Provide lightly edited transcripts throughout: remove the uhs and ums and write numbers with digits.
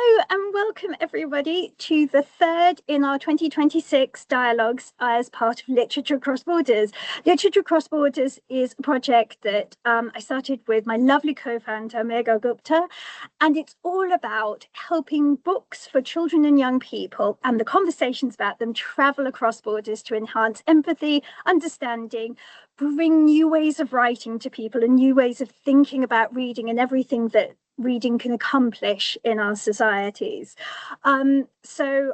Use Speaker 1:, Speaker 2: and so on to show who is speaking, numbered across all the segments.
Speaker 1: Hello and welcome everybody to the third in our 2026 dialogues as part of Literature Across Borders. Literature Across Borders is a project that I started with my lovely co-founder Megha Gupta, and it's all about helping books for children and young people and the conversations about them travel across borders to enhance empathy, understanding, bring new ways of writing to people and new ways of thinking about reading and everything that reading can accomplish in our societies. So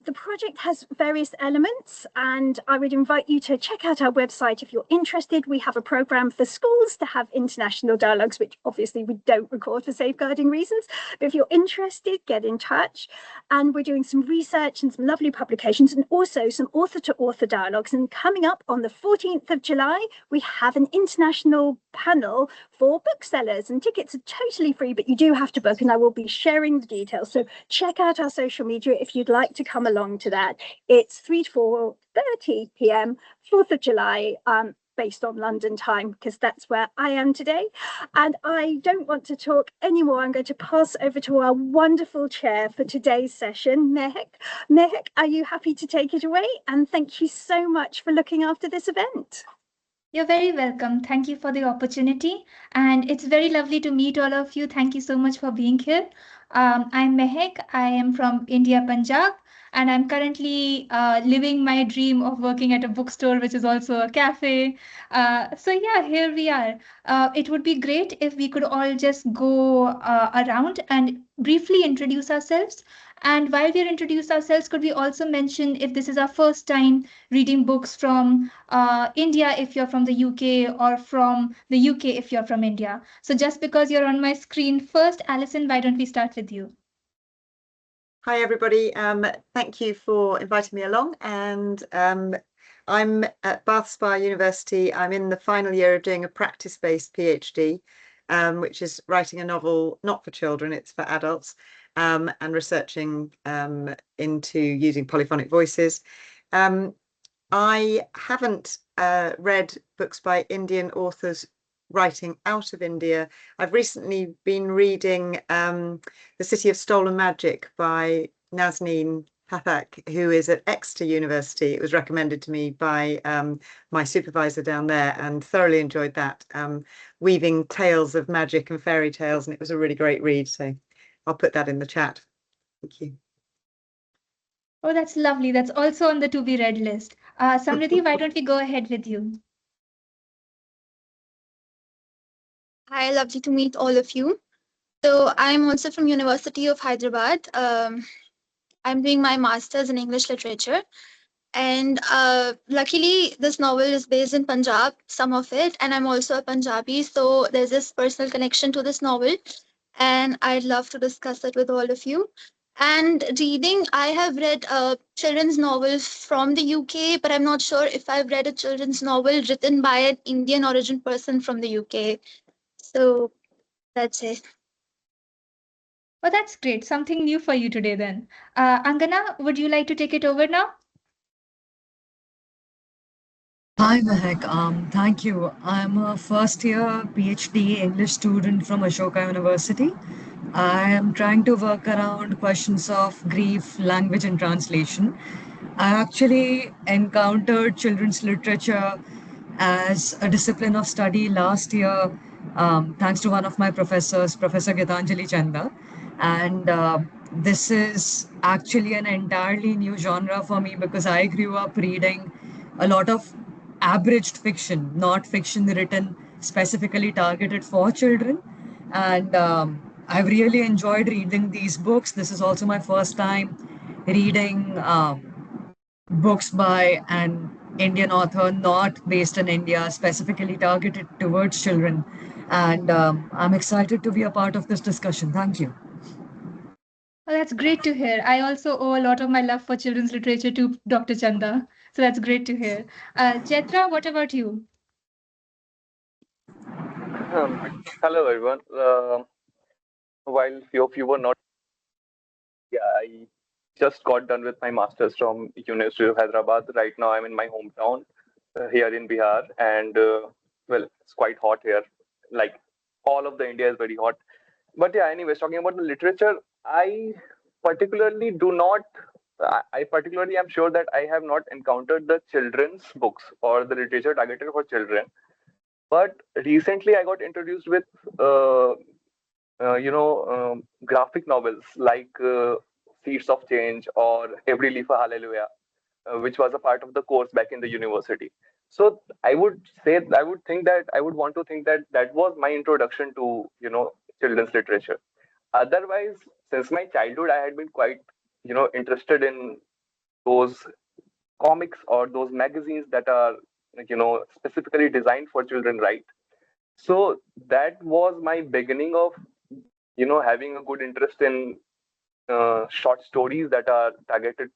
Speaker 1: the project has various elements, and I would invite you to check out our website if you're interested. We have a program for schools to have international dialogues, which obviously we don't record for safeguarding reasons. But if you're interested, get in touch. And we're doing some research and some lovely publications and also some author-to-author dialogues. And coming up on the 14th of July, we have an international panel for booksellers, and tickets are totally free, but you do have to book, and I will be sharing the details. So check out our social media if you'd like to come along to that. It's 3 to 4:30 p.m, 4th of July, based on London time, because that's where I am today. And I don't want to talk anymore. I'm going to pass over to our wonderful chair for today's session, Mehek. Mehek, are you happy to take it away? And thank you so much for looking after this event.
Speaker 2: You're very welcome. Thank you for the opportunity. And it's very lovely to meet all of you. Thank you so much for being here. I'm Mehek. I am from India, Punjab, and I'm currently living my dream of working at a bookstore, which is also a cafe. So yeah, here we are. It would be great if we could all just go around and briefly introduce ourselves. And while we introduce ourselves, could we also mention if this is our first time reading books from India if you're from the UK, or from the UK if you're from India. So just because you're on my screen first, Alison, why don't we start with you?
Speaker 3: Hi everybody, thank you for inviting me along, and I'm at Bath Spa University. I'm in the final year of doing a practice-based PhD, which is writing a novel not for children, it's for adults, and researching into using polyphonic voices. I haven't read books by Indian authors writing out of India. I've recently been reading The City of Stolen Magic by Nazneen Hathak, who is at Exeter University. It was recommended to me by my supervisor down there, and thoroughly enjoyed that, weaving tales of magic and fairy tales, and it was a really great read. So I'll put that in the chat. Thank you.
Speaker 2: Oh, that's lovely. That's also on the to be read list. Samriddhi, why don't we go ahead with you?
Speaker 4: Hi, lovely to meet all of you. So I'm also from University of Hyderabad. I'm doing my master's in English literature. And luckily, this novel is based in Punjab, some of it, and I'm also a Punjabi. So there's this personal connection to this novel. And I'd love to discuss it with all of you. And reading, I have read children's novels from the UK, but I'm not sure if I've read a children's novel written by an Indian origin person from the UK. So that's it.
Speaker 2: Oh, that's great. Something new for you today then. Angana, would you like to take it over now?
Speaker 5: Hi, Mehek. Thank you. I'm a first year PhD English student from Ashoka University. I am trying to work around questions of grief, language, and translation. I actually encountered children's literature as a discipline of study last year, thanks to one of my professors, Professor Gitanjali Chanda. And this is actually an entirely new genre for me because I grew up reading a lot of abridged fiction, not fiction written specifically targeted for children. And I've really enjoyed reading these books. This is also my first time reading books by an Indian author not based in India, specifically targeted towards children. And I'm excited to be a part of this discussion. Thank you.
Speaker 2: Well, that's great to hear. I also owe a lot of my love for children's literature to Dr. Chanda. So that's great to hear. Chetra, what about you?
Speaker 6: Hello, everyone. While few of you were not, yeah, I just got done with my master's from University of Hyderabad. Right now, I'm in my hometown here in Bihar, and well, it's quite hot here. Like all of the India is very hot. But yeah, anyways, talking about the literature, I particularly do not. I particularly am sure that I have not encountered the children's books or the literature targeted for children. But recently, I got introduced with graphic novels like Seeds of Change or Every Leaf a Hallelujah, which was a part of the course back in the university. So I would say, I would think that I would want to think that that was my introduction to children's literature. Otherwise, since my childhood, I had been quite interested in those comics or those magazines that are specifically designed for children, right? So that was my beginning of having a good interest in short stories that are targeted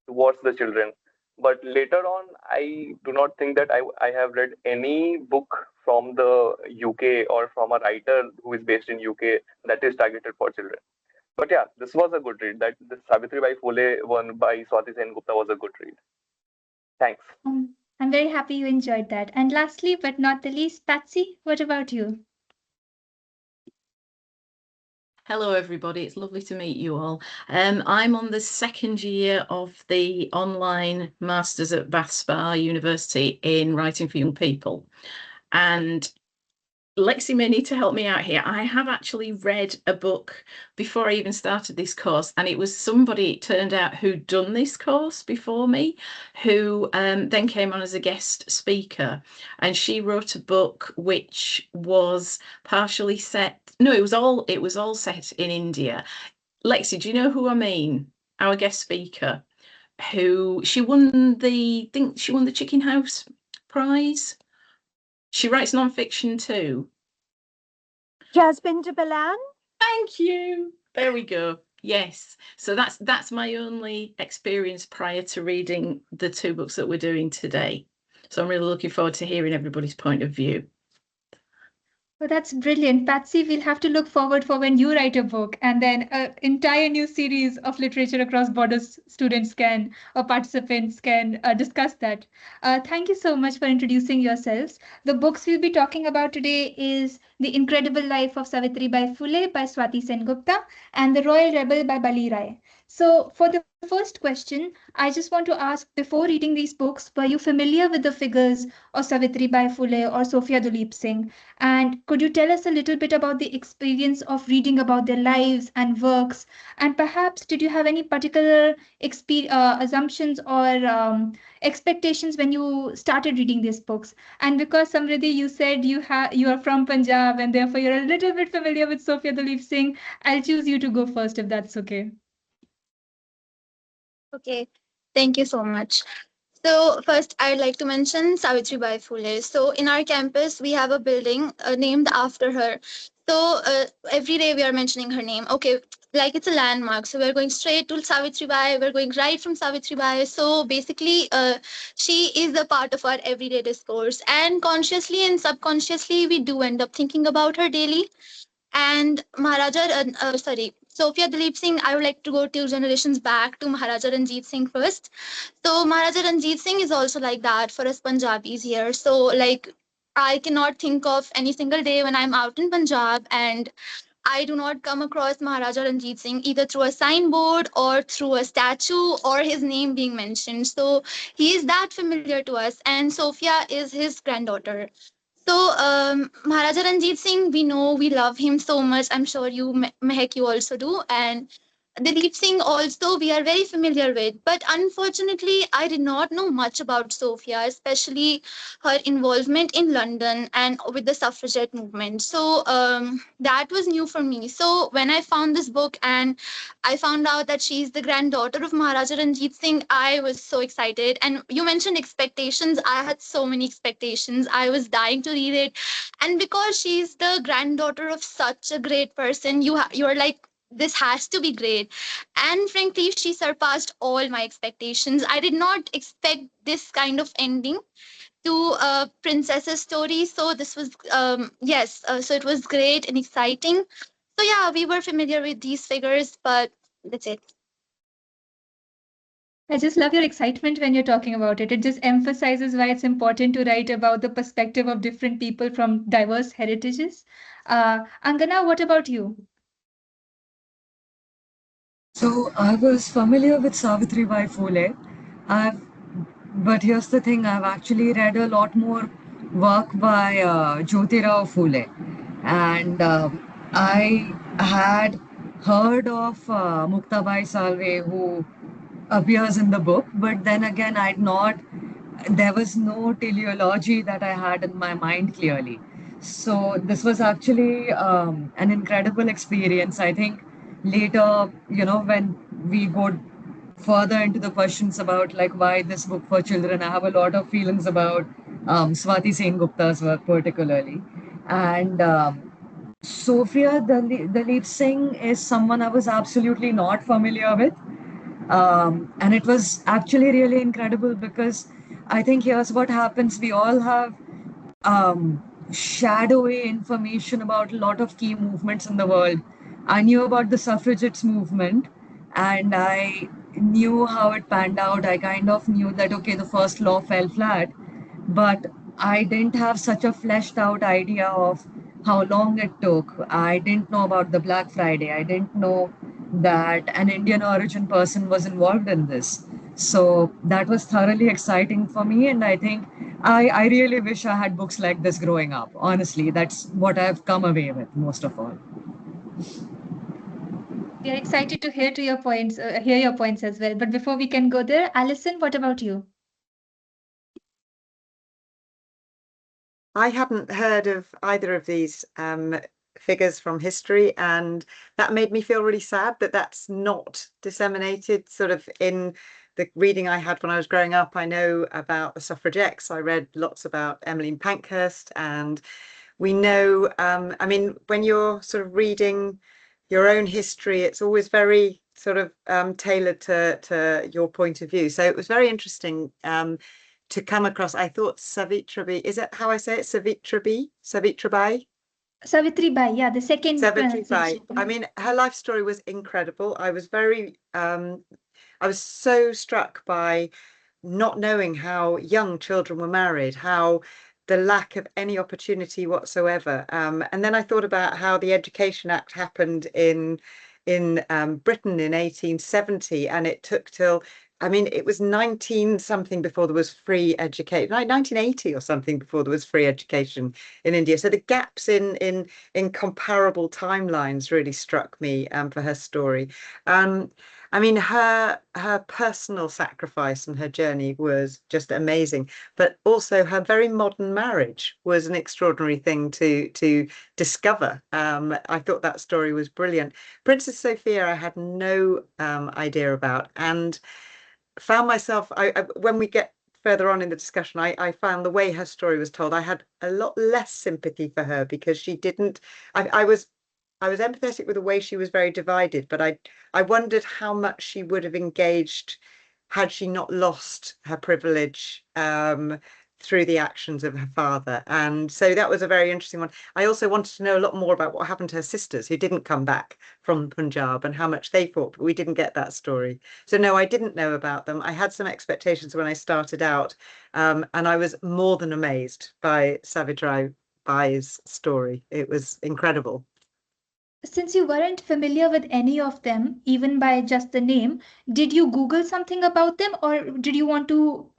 Speaker 6: towards the children. But later on, I do not think that I have read any book from the UK or from a writer who is based in UK that is targeted for children. But yeah, this was a good read. That the Savitribai Phule one by Swati Sen Gupta was a good read. Thanks.
Speaker 2: I'm very happy you enjoyed that. And lastly, but not the least, Patsy, what about you?
Speaker 7: Hello, everybody. It's lovely to meet you all. I'm on the second year of the online Masters at Bath Spa University in Writing for Young People. And Lexi may need to help me out here. I have actually read a book before I even started this course, and it was somebody, it turned out, who'd done this course before me, who then came on as a guest speaker. And she wrote a book which was partially set, no, it was all set in India. Lexi, do you know who I mean? Our guest speaker, who she won the Chicken House prize. She writes non-fiction too.
Speaker 1: Jasbinder Balan.
Speaker 7: Thank you. There we go. Yes. So that's my only experience prior to reading the two books that we're doing today. So I'm really looking forward to hearing everybody's point of view.
Speaker 2: Well, that's brilliant. Patsy, we'll have to look forward for when you write a book and then an entire new series of literature across borders students can or participants can discuss that. Thank you so much for introducing yourselves. The books we'll be talking about today is The Incredible Life of Savitribai Phule by Swati Sen Gupta and The Royal Rebel by Bali Rai. So for the first question, I just want to ask, before reading these books, were you familiar with the figures of Savitribai Phule or Sophia Duleep Singh? And could you tell us a little bit about the experience of reading about their lives and works? And perhaps did you have any particular assumptions or expectations when you started reading these books? And because Samriddhi, you said you are from Punjab and therefore you're a little bit familiar with Sophia Duleep Singh, I'll choose you to go first if that's okay.
Speaker 4: Okay, thank you so much. So first, I'd like to mention Savitribai Phule. So in our campus, we have a building named after her. So every day we are mentioning her name. Okay, like it's a landmark. So we're going straight to Savitribai. We're going right from Savitribai. So basically, she is a part of our everyday discourse. And consciously and subconsciously, we do end up thinking about her daily. And Sophia Duleep Singh, I would like to go 2 generations back to Maharaja Ranjit Singh first. So Maharaja Ranjit Singh is also like that for us Punjabis here. So like I cannot think of any single day when I'm out in Punjab and I do not come across Maharaja Ranjit Singh either through a signboard or through a statue or his name being mentioned. So he is that familiar to us, and Sophia is his granddaughter. So, Maharaja Ranjit Singh, we know, we love him so much. I'm sure you, Mehak, you also do. And Dileep Singh also, we are very familiar with. But unfortunately, I did not know much about Sophia, especially her involvement in London and with the suffragette movement. So, that was new for me. So, when I found this book and I found out that she's the granddaughter of Maharaja Ranjit Singh, I was so excited. And you mentioned expectations. I had so many expectations. I was dying to read it. And because she's the granddaughter of such a great person, you're like, this has to be great. And frankly, she surpassed all my expectations. I did not expect this kind of ending to a princess's story. So this was, so it was great and exciting. So yeah, we were familiar with these figures, but that's it.
Speaker 2: I just love your excitement when you're talking about it. It just emphasizes why it's important to write about the perspective of different people from diverse heritages. Angana, what about you?
Speaker 5: So I was familiar with Savitribai Phule. I've, but here's the thing: I've actually read a lot more work by Jyotirao Phule, and I had heard of Muktabai Salve, who appears in the book, but then again, I'd not. There was no teleology that I had in my mind clearly. So this was actually an incredible experience. I think later, when we go further into the questions about like why this book for children, I have a lot of feelings about Swati Sen Gupta's work particularly. And Sophia Duleep Singh is someone I was absolutely not familiar with. And it was actually really incredible because I think here's what happens. We all have shadowy information about a lot of key movements in the world. I knew about the suffragettes movement and I knew how it panned out. I kind of knew that, okay, the first law fell flat, but I didn't have such a fleshed out idea of how long it took. I didn't know about the Black Friday. I didn't know that an Indian origin person was involved in this. So that was thoroughly exciting for me. And I think I really wish I had books like this growing up. Honestly, that's what I've come away with most of all.
Speaker 2: We are excited to hear your points as well. But before we can go there, Alison, what about you?
Speaker 3: I hadn't heard of either of these figures from history, and that made me feel really sad that that's not disseminated sort of in the reading I had when I was growing up. I know about the suffragettes. I read lots about Emmeline Pankhurst, and we know, I mean, when you're sort of reading your own history, it's always very sort of tailored to your point of view. So it was very interesting to come across. I thought Savitribai, is it how I say it? Savitribai?
Speaker 2: Savitribai, yeah, the second
Speaker 3: Savitribai.
Speaker 2: pronunciation.
Speaker 3: I mean, her life story was incredible. I was I was so struck by not knowing how young children were married, how the lack of any opportunity whatsoever. And then I thought about how the Education Act happened in Britain in 1870, and it took till, I mean, it was 19 something before there was free education, like 1980 or something before there was free education in India. So the gaps in comparable timelines really struck me for her story. I mean, her personal sacrifice and her journey was just amazing, but also her very modern marriage was an extraordinary thing to discover. I thought that story was brilliant. Princess Sophia, I had no idea about, and found myself, when we get further on in the discussion, I found the way her story was told, I had a lot less sympathy for her because she didn't, I was empathetic with the way she was very divided, but I wondered how much she would have engaged had she not lost her privilege through the actions of her father. And so that was a very interesting one. I also wanted to know a lot more about what happened to her sisters who didn't come back from Punjab and how much they fought, but we didn't get that story. So no, I didn't know about them. I had some expectations when I started out, and I was more than amazed by Savitribai's story. It was incredible.
Speaker 2: Since you weren't familiar with any of them, even by just the name, did you Google something about them, or did you want to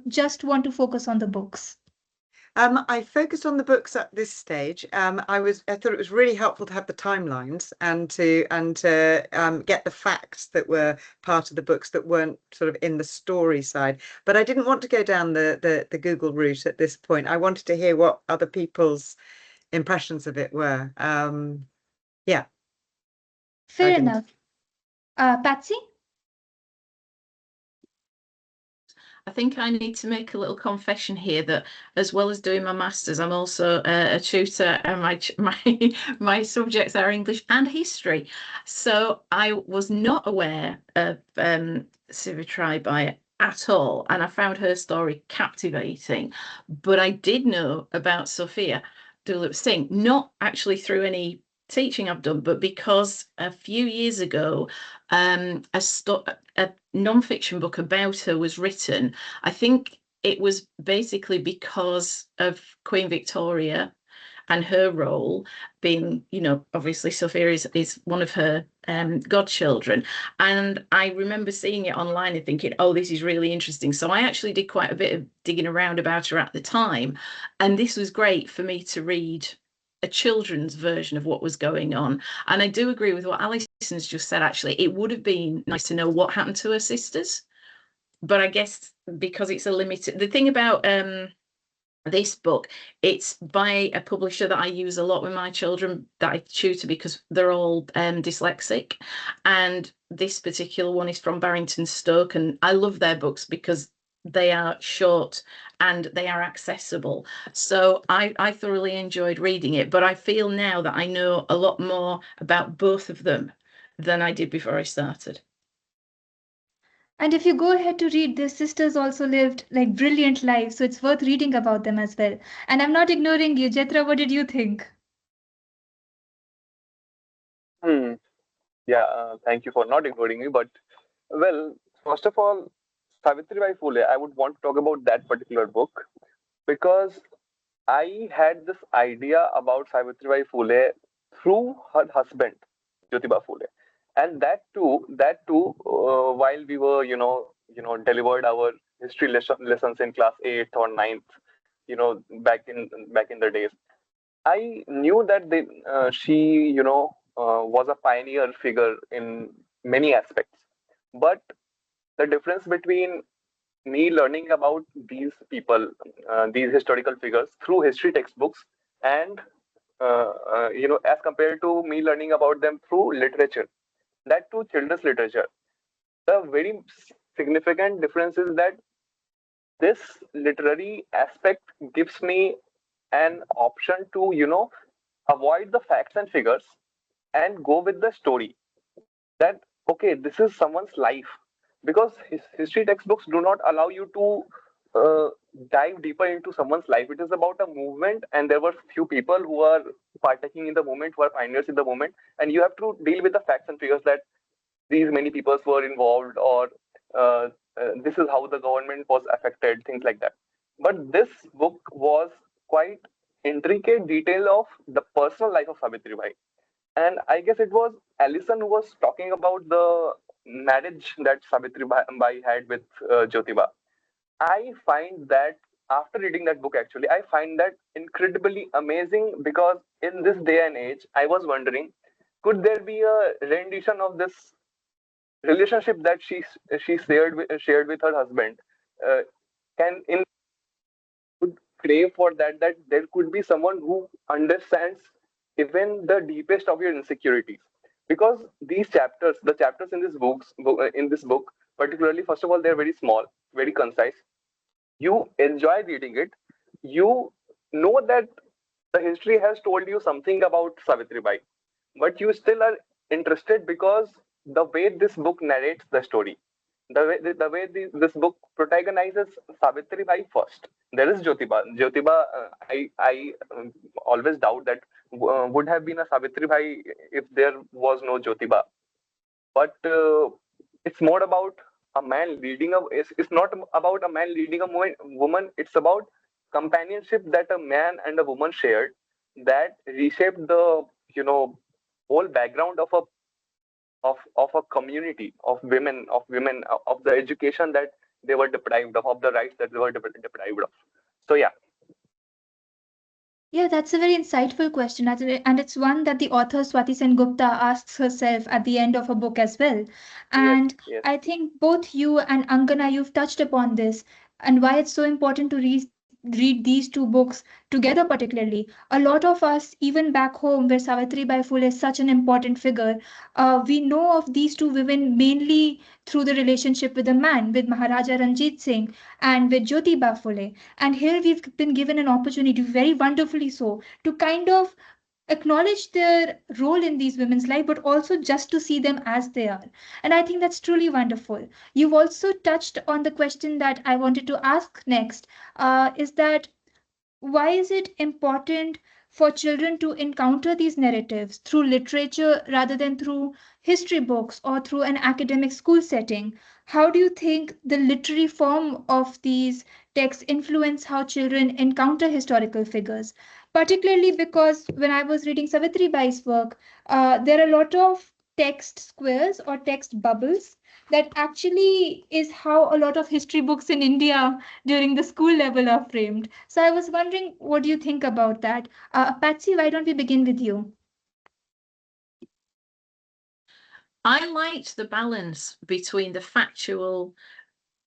Speaker 2: just want to focus on the books?
Speaker 3: I focused on the books at this stage. I thought it was really helpful to have the timelines and to get the facts that were part of the books that weren't sort of in the story side. But I didn't want to go down the Google route at this point. I wanted to hear what other people's impressions of it were. Yeah.
Speaker 2: Fair enough. Patsy?
Speaker 7: I think I need to make a little confession here that as well as doing my masters, I'm also a tutor, and my subjects are English and history. So I was not aware of Savitribai at all, and I found her story captivating. But I did know about Sophia Duleep Singh, not actually through any teaching I've done, but because a few years ago, a non-fiction book about her was written, I think it was basically because of Queen Victoria and her role being, obviously Sophia is one of her godchildren. And I remember seeing it online and thinking, oh, this is really interesting. So I actually did quite a bit of digging around about her at the time. And this was great for me to read a children's version of what was going on. And I do agree with what Alison's just said, actually. It would have been nice to know what happened to her sisters. But I guess because it's a limited, the thing about this book, it's by a publisher that I use a lot with my children that I tutor because they're all dyslexic, and this particular one is from Barrington Stoke, and I love their books because they are short and they are accessible. So I thoroughly enjoyed reading it, but I feel now that I know a lot more about both of them than I did before I started.
Speaker 2: And if you go ahead to read, their sisters also lived like brilliant lives, so it's worth reading about them as well. And I'm not ignoring you. Jetra, what did you think?
Speaker 6: Yeah, thank you for not ignoring me. But well, first of all, Savitribai Phule, I would want to talk about that particular book because I had this idea about Savitribai Phule through her husband, Jyotiba Phule, and that too, while we were, delivered our history lessons in class 8th or ninth, back in the days. I knew that she, was a pioneer figure in many aspects, but the difference between me learning about these people, these historical figures through history textbooks, and as compared to me learning about them through literature, that too children's literature, the very significant difference is that this literary aspect gives me an option to, avoid the facts and figures and go with the story. That okay, this is someone's life, because history textbooks do not allow you to dive deeper into someone's life. It is about a movement, and there were few people who are partaking in the movement, who are pioneers in the movement, and you have to deal with the facts and figures that these many people were involved, or this is how the government was affected, things like that. But this book was quite intricate detail of the personal life of Savitribai. And I guess it was Alison who was talking about the marriage that Savitribai had with Jyotiba. I find that after reading that book, actually, I find that incredibly amazing, because in this day and age, I was wondering, could there be a rendition of this relationship that she shared with her husband? Uh, can in would crave for that there could be someone who understands even the deepest of your insecurities, because these chapters, the chapters in this book particularly, first of all, they're very small, very concise. You enjoy reading it. You know that the history has told you something about Savitribai, but you still are interested because the way this book narrates the story, this book protagonizes Savitribai first. There is Jyotiba. I always doubt that would have been a Savitribai if there was no Jyotiba. But it's more about a man leading a. It's not about a man leading a woman. It's about companionship that a man and a woman shared, that reshaped the, whole background of a community of the education that they were deprived of the rights that they were deprived of. So yeah.
Speaker 2: Yeah, that's a very insightful question, and it's one that the author Swati Sen Gupta asks herself at the end of her book as well. And
Speaker 6: Yes.
Speaker 2: I think both you and Angana, you've touched upon this and why it's so important to read these two books together, particularly. A lot of us, even back home, where Savitribai Phule is such an important figure, we know of these two women mainly through the relationship with a man, with Maharaja Ranjit Singh and with Jyotiba Phule. And here we've been given an opportunity, very wonderfully so, to kind of acknowledge their role in these women's life, but also just to see them as they are. And I think that's truly wonderful. You've also touched on the question that I wanted to ask next, is that why is it important for children to encounter these narratives through literature rather than through history books or through an academic school setting? How do you think the literary form of these texts influence how children encounter historical figures? Particularly because when I was reading Savitribai's work, there are a lot of text squares or text bubbles that actually is how a lot of history books in India during the school level are framed. So I was wondering, what do you think about that? Patsy, why don't we begin with you?
Speaker 7: I liked the balance between the factual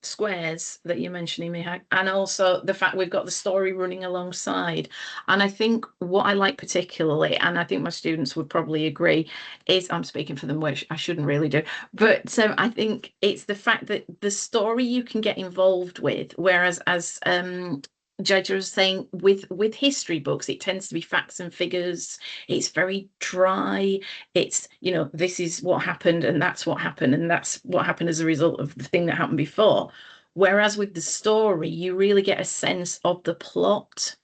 Speaker 7: squares that you're mentioning, Mihak, and also the fact we've got the story running alongside. And I think what I like particularly, and I think my students would probably agree, is I'm speaking for them, which I shouldn't really do, but I think it's the fact that the story you can get involved with, whereas as Jaja was saying, with history books, it tends to be facts and figures. It's very dry. It's, this is what happened and that's what happened and that's what happened as a result of the thing that happened before. Whereas with the story, you really get a sense of the plot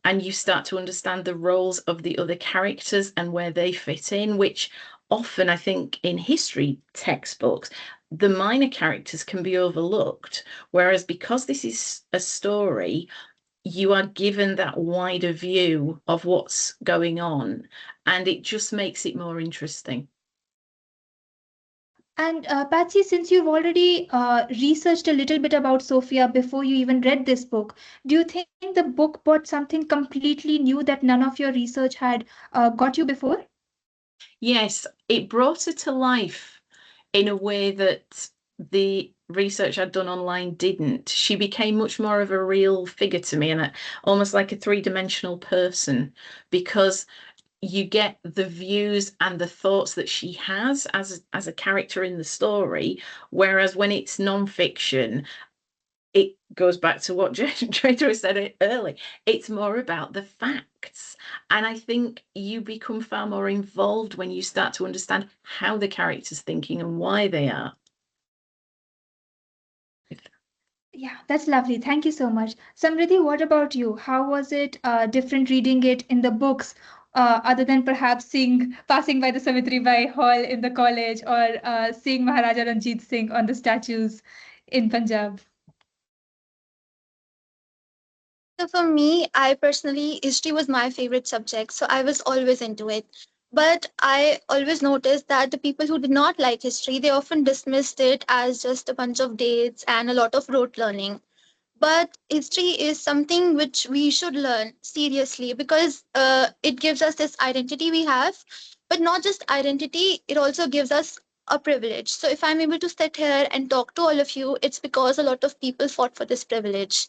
Speaker 7: and you start to understand the roles of the other characters and where they fit in, which often I think in history textbooks, the minor characters can be overlooked. Whereas because this is a story, you are given that wider view of what's going on, and it just makes it more interesting.
Speaker 2: And Patsy, since you've already researched a little bit about Sophia before you even read this book, do you think the book brought something completely new that none of your research had got you before?
Speaker 7: Yes, it brought her to life in a way that the research I'd done online didn't. She became much more of a real figure to me and almost like a three-dimensional person, because you get the views and the thoughts that she has as a character in the story, whereas when it's non-fiction, it goes back to what Jada said earlier. It's more about the facts. And I think you become far more involved when you start to understand how the character's thinking and why they are.
Speaker 2: Yeah, that's lovely. Thank you so much. Samriddhi, what about you? How was it different reading it in the books, other than perhaps passing by the Savitribai Hall in the college or seeing Maharaja Ranjit Singh on the statues in Punjab?
Speaker 4: So for me, I personally, history was my favorite subject, so I was always into it. But I always noticed that the people who did not like history, they often dismissed it as just a bunch of dates and a lot of rote learning. But history is something which we should learn seriously because it gives us this identity we have, but not just identity, it also gives us a privilege. So if I'm able to sit here and talk to all of you, it's because a lot of people fought for this privilege.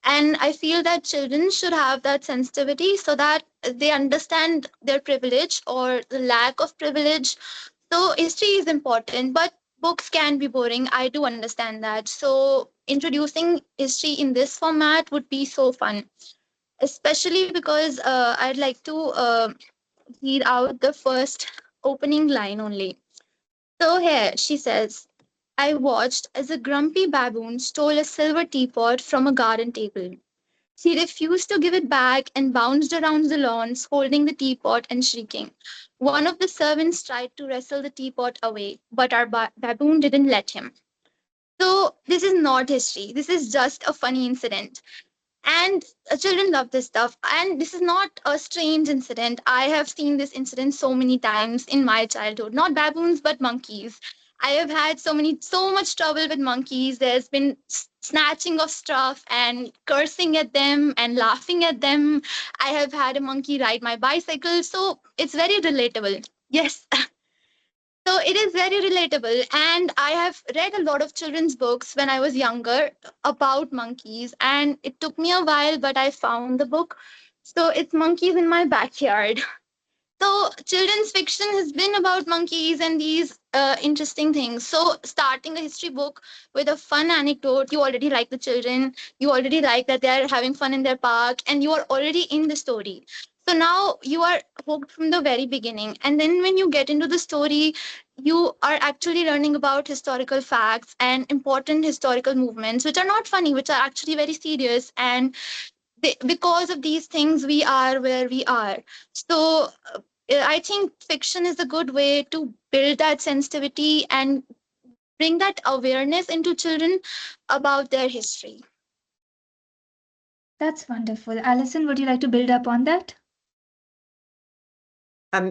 Speaker 4: And I feel that children should have that sensitivity so that they understand their privilege or the lack of privilege. So history is important, but books can be boring. I do understand that. So introducing history in this format would be so fun, especially because I'd like to read out the first opening line only. So here she says, I watched as a grumpy baboon stole a silver teapot from a garden table. She refused to give it back and bounced around the lawns, holding the teapot and shrieking. One of the servants tried to wrestle the teapot away, but our baboon didn't let him. So, this is not history. This is just a funny incident. And children love this stuff. And this is not a strange incident. I have seen this incident so many times in my childhood. Not baboons, but monkeys. I have had so much trouble with monkeys. There's been snatching of stuff and cursing at them and laughing at them. I have had a monkey ride my bicycle. So it's very relatable. Yes. So it is very relatable. And I have read a lot of children's books when I was younger about monkeys. And it took me a while, but I found the book. So it's Monkeys in My Backyard. So children's fiction has been about monkeys and these interesting things. So starting a history book with a fun anecdote, you already like the children, you already like that they're having fun in their park, and you are already in the story. So now you are hooked from the very beginning. And then when you get into the story, you are actually learning about historical facts and important historical movements, which are not funny, which are actually very serious. And because of these things we are where we are. So I think fiction is a good way to build that sensitivity and bring that awareness into children about their history.
Speaker 2: That's wonderful. Alison, would you like to build up on that?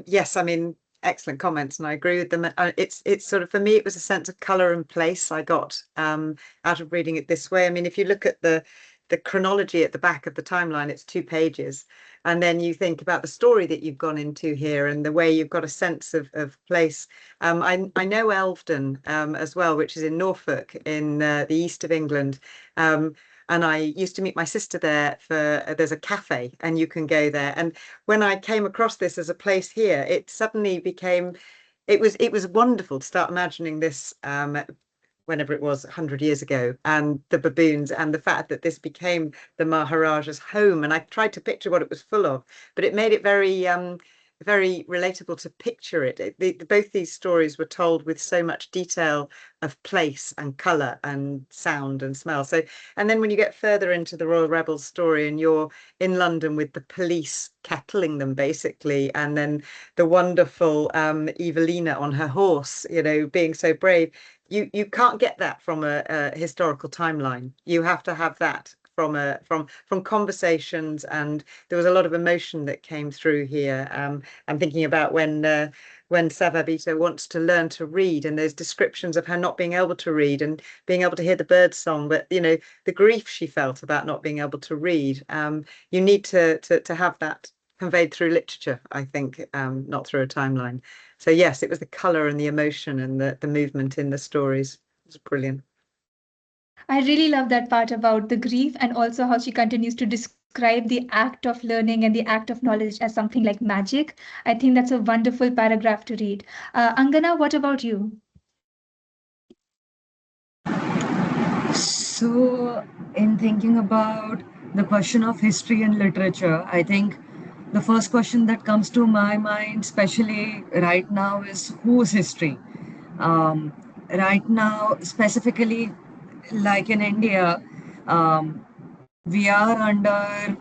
Speaker 3: Yes, I mean, excellent comments, and I agree with them. It's sort of, for me, it was a sense of colour and place I got out of reading it this way. I mean, if you look at the chronology at the back of the timeline, it's 2 pages, and then you think about the story that you've gone into here and the way you've got a sense of place. I know Elvedon as well, which is in Norfolk in the east of England. And I used to meet my sister there there's a cafe and you can go there. And when I came across this as a place here, it suddenly became, it was wonderful to start imagining this whenever it was 100 years ago, and the baboons, and the fact that this became the Maharaja's home. And I tried to picture what it was full of, but it made it very very relatable to picture it. Both these stories were told with so much detail of place and colour and sound and smell. So, and then when you get further into the Royal Rebels story and you're in London with the police kettling them basically, and then the wonderful Evelina on her horse, you know, being so brave, you can't get that from a historical timeline. You have to have that from conversations, and there was a lot of emotion that came through here. I'm thinking about when Savabita wants to learn to read, and there's descriptions of her not being able to read and being able to hear the bird song, but you know, the grief she felt about not being able to read. You need to have that conveyed through literature, I think, not through a timeline. So yes, it was the colour and the emotion and the movement in the stories. It was brilliant.
Speaker 2: I really love that part about the grief, and also how she continues to describe the act of learning and the act of knowledge as something like magic. I think that's a wonderful paragraph to read. Angana, what about you?
Speaker 5: So, in thinking about the question of history and literature, I think the first question that comes to my mind, especially right now, is whose history? Right now, specifically, like in India, we are under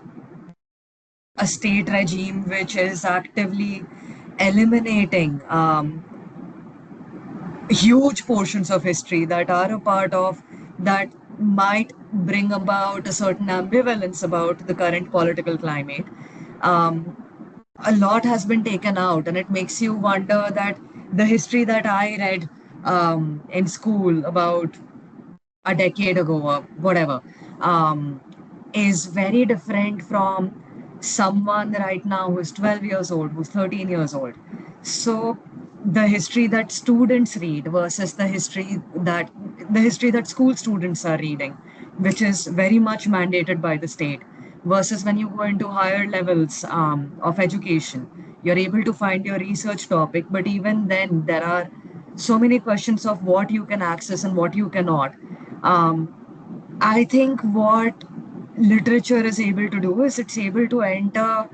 Speaker 5: a state regime which is actively eliminating huge portions of history that are a part of, that might bring about a certain ambivalence about the current political climate. A lot has been taken out, and it makes you wonder that the history that I read in school about a decade ago or whatever is very different from someone right now who's 12 years old, who's 13 years old. So the history that students read versus the history that school students are reading, which is very much mandated by the state, versus when you go into higher levels of education, you're able to find your research topic, but even then there are so many questions of what you can access and what you cannot. I think what literature is able to do is it's able to enter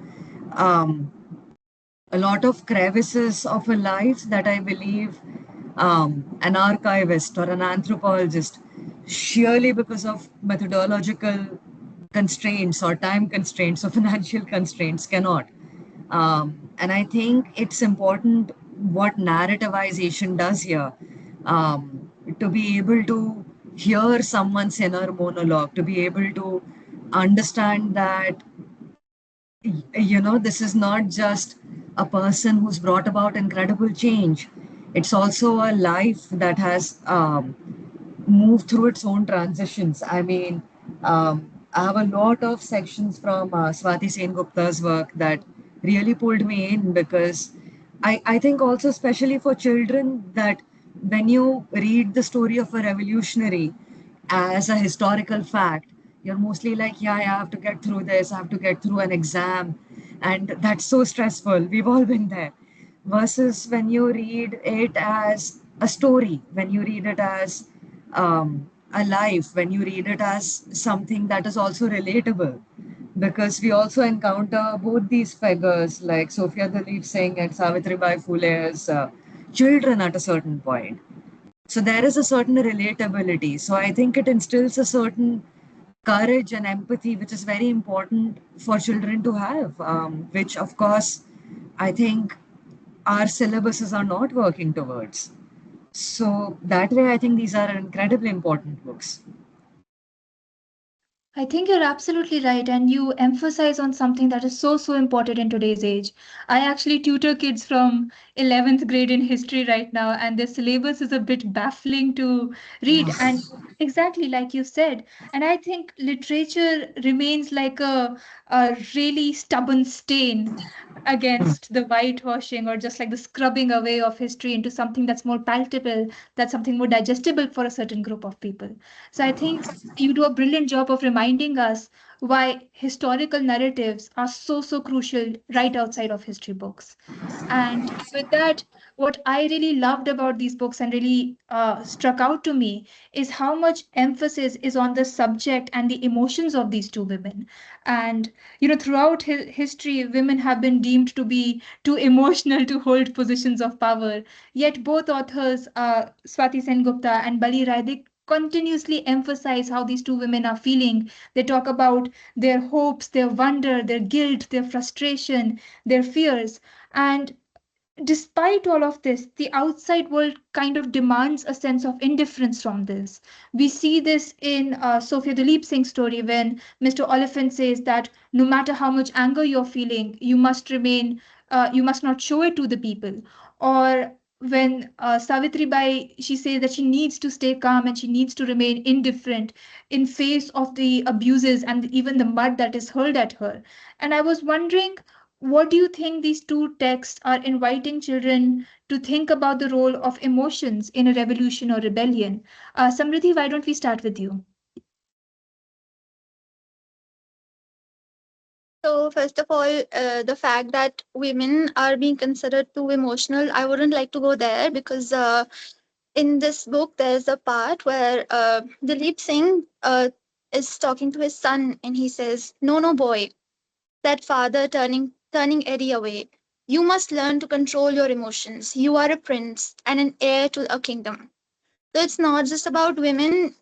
Speaker 5: a lot of crevices of a life that I believe an archivist or an anthropologist, sheerly because of methodological constraints or time constraints or financial constraints, cannot. And I think it's important what narrativization does here, to be able to hear someone's inner monologue, to be able to understand that, you know, this is not just a person who's brought about incredible change. It's also a life that has moved through its own transitions. I mean, I have a lot of sections from Swati Sen Gupta's work that really pulled me in, because I think also, especially for children, that when you read the story of a revolutionary as a historical fact, you're mostly like, yeah, I have to get through this, I have to get through an exam. And that's so stressful. We've all been there. Versus when you read it as a story, when you read it as a life, when you read it as something that is also relatable, because we also encounter both these figures like Sophia Duleep Singh and Savitribai Phule as children at a certain point. So there is a certain relatability. So I think it instills a certain courage and empathy, which is very important for children to have, which, of course, I think our syllabuses are not working towards. So that way, I think these are incredibly important books.
Speaker 2: I think you're absolutely right, and you emphasize on something that is so, so important in today's age. I actually tutor kids from 11th grade in history right now, and their syllabus is a bit baffling to read. And
Speaker 5: Yes.
Speaker 2: exactly like you said, and I think literature remains like a really stubborn stain against the whitewashing or just like the scrubbing away of history into something that's more palatable, that's something more digestible for a certain group of people. So I think you do a brilliant job of reminding us why historical narratives are so, so crucial right outside of history books. And with that, what I really loved about these books and really struck out to me is how much emphasis is on the subject and the emotions of these two women. And, throughout history, women have been deemed to be too emotional to hold positions of power. Yet both authors, Swati Sengupta and Bali Rai, they continuously emphasize how these two women are feeling. They talk about their hopes, their wonder, their guilt, their frustration, their fears. And despite all of this, the outside world kind of demands a sense of indifference from this. We see this in Sophia Duleep Singh's story when Mr. Oliphant says that no matter how much anger you're feeling, you must not show it to the people. Or when Savitribai, she says that she needs to stay calm and she needs to remain indifferent in face of the abuses and even the mud that is hurled at her. And I was wondering, what do you think these two texts are inviting children to think about the role of emotions in a revolution or rebellion? Samriddhi, why don't we start with you?
Speaker 4: So, first of all, the fact that women are being considered too emotional, I wouldn't like to go there because in this book, there's a part where Dileep Singh is talking to his son and he says, "No, no, boy," that father turning Eddie away. "You must learn to control your emotions. You are a prince and an heir to a kingdom." So it's not just about women.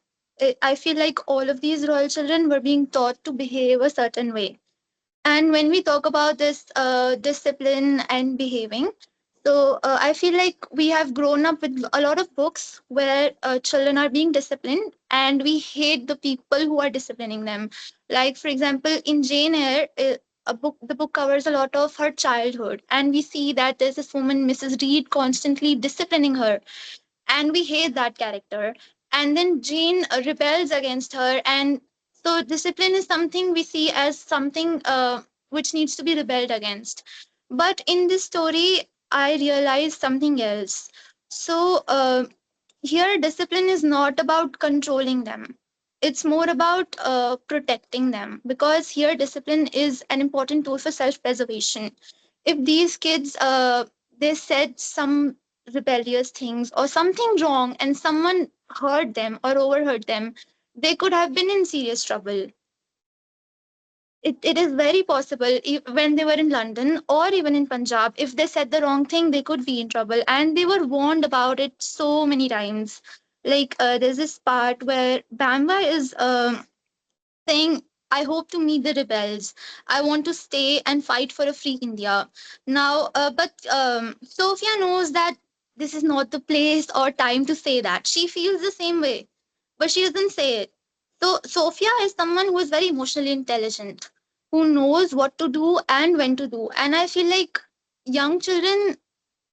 Speaker 4: I feel like all of these royal children were being taught to behave a certain way. And when we talk about this discipline and behaving, so I feel like we have grown up with a lot of books where children are being disciplined, and we hate the people who are disciplining them. Like, for example, in Jane Eyre, the book covers a lot of her childhood, and we see that there's this woman, Mrs. Reed, constantly disciplining her, and we hate that character. And then Jane rebels against her, and so discipline is something we see as something which needs to be rebelled against. But in this story, I realized something else. So here, discipline is not about controlling them. It's more about protecting them, because here discipline is an important tool for self-preservation. If these kids they said some rebellious things or something wrong and someone heard them or overheard them, they could have been in serious trouble. It is very possible if, when they were in London or even in Punjab, if they said the wrong thing, they could be in trouble. And they were warned about it so many times. Like there's this part where Bamba is saying, "I hope to meet the rebels. I want to stay and fight for a free India." Now, but Sophia knows that this is not the place or time to say that. She feels the same way, but she doesn't say it. So, Sophia is someone who is very emotionally intelligent, who knows what to do and when to do. And I feel like young children,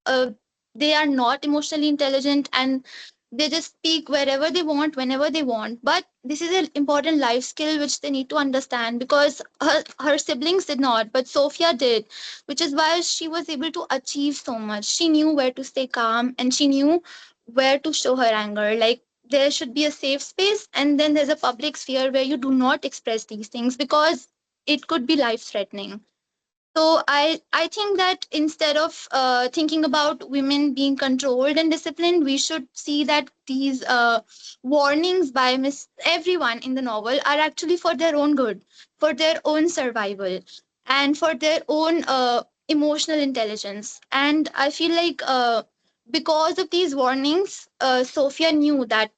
Speaker 4: uh, they are not emotionally intelligent and they just speak wherever they want, whenever they want. But this is an important life skill which they need to understand, because her siblings did not, but Sophia did, which is why she was able to achieve so much. She knew where to stay calm and she knew where to show her anger. Like, there should be a safe space, and then there's a public sphere where you do not express these things because it could be life threatening. So I think that instead of thinking about women being controlled and disciplined, we should see that these warnings by Miss everyone in the novel are actually for their own good, for their own survival, and for their own emotional intelligence. And I feel like because of these warnings, Sophia knew that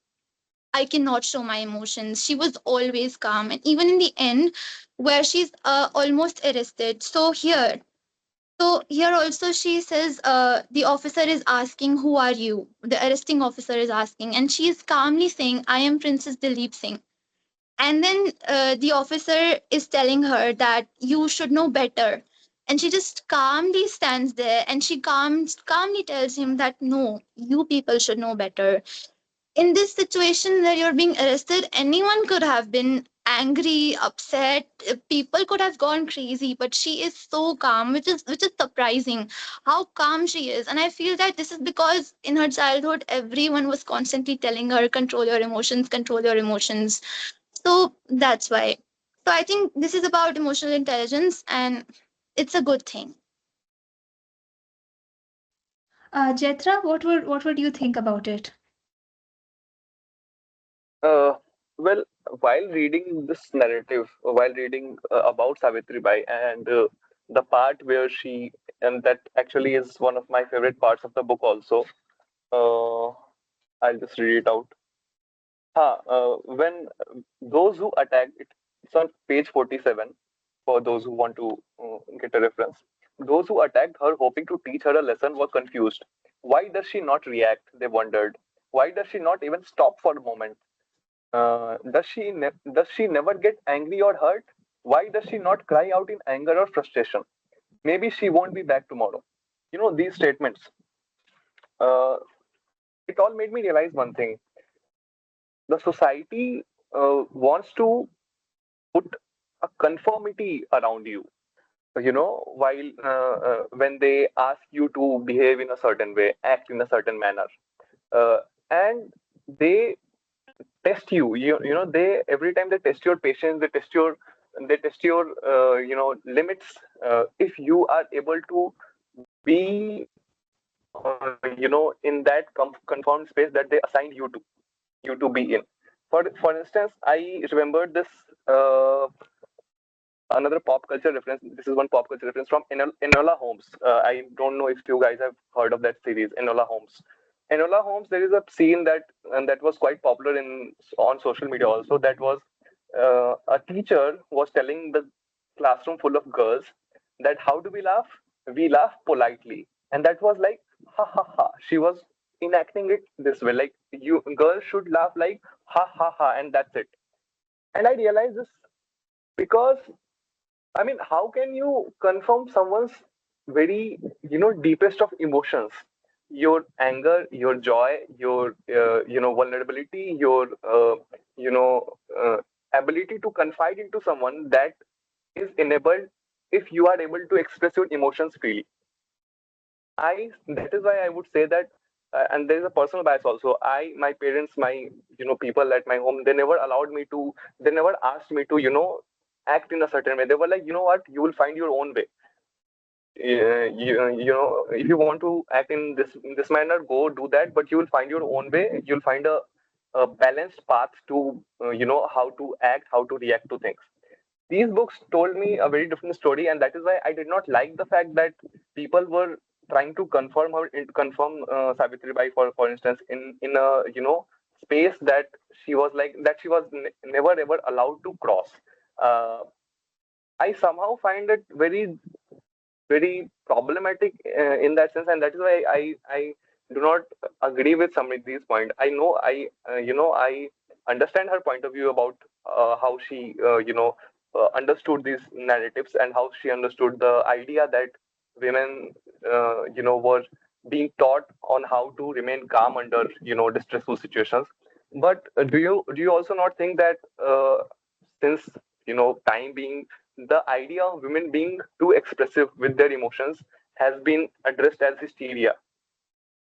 Speaker 4: I cannot show my emotions. She was always calm. And even in the end, where she's almost arrested. So here also she says, the officer is asking, "Who are you?" The arresting officer is asking, and she is calmly saying, "I am Princess Duleep Singh." And then the officer is telling her that you should know better. And she just calmly stands there and she calmly tells him that no, you people should know better. In this situation where you're being arrested, anyone could have been angry, upset, people could have gone crazy, but she is so calm, which is surprising how calm she is. And I feel that this is because in her childhood everyone was constantly telling her, control your emotions, control your emotions. So that's why. So I think this is about emotional intelligence, and it's a good thing.
Speaker 2: Jetra, what would you think about it?
Speaker 6: Well, while reading this narrative, while reading about Savitribai and the part where she, and that actually is one of my favorite parts of the book also. I'll just read it out. When those who attacked it, it's on page 47 for those who want to get a reference. Those who attacked her, hoping to teach her a lesson, were confused. Why does she not react? They wondered. Why does she not even stop for a moment? Does she never get angry or hurt? Why does she not cry out in anger or frustration? Maybe she won't be back tomorrow. You know, these statements. Uh, it all made me realize one thing. The society wants to put a conformity around you. You know, while when they ask you to behave in a certain way, act in a certain manner, uh, and they test you. You know, they every time they test your patience, they test your limits. If you are able to be in that conformed space that they assigned you to be in. For instance, I remembered this another pop culture reference. This is one pop culture reference from Enola Holmes. I don't know if you guys have heard of that series, Enola Holmes. Enola Holmes, there is a scene that was quite popular in on social media also. That was a teacher was telling the classroom full of girls that how do we laugh? We laugh politely, and that was like ha ha ha. She was enacting it this way, like you girls should laugh like ha ha ha, and that's it. And I realized this because I mean, how can you confirm someone's very, deepest of emotions? Your anger, your joy, your, vulnerability, your, ability to confide into someone that is enabled if you are able to express your emotions freely. That is why I would say that, and there is a personal bias also. My parents, my, people at my home, they never asked me to, act in a certain way. They were like, you know what, you will find your own way. If you want to act in this manner, go do that, but you will find your own way. You'll find a balanced path to, how to act, how to react to things. These books told me a very different story, and that is why I did not like the fact that people were trying to confirm Savitribai, for instance, in a space that she was never ever allowed to cross. Uh, I somehow find it very problematic in that sense, and that is why I do not agree with some of these points. I know I understand her point of view about how she understood these narratives and how she understood the idea that women were being taught on how to remain calm under distressful situations. But do you also not think that since time being, the idea of women being too expressive with their emotions has been addressed as hysteria?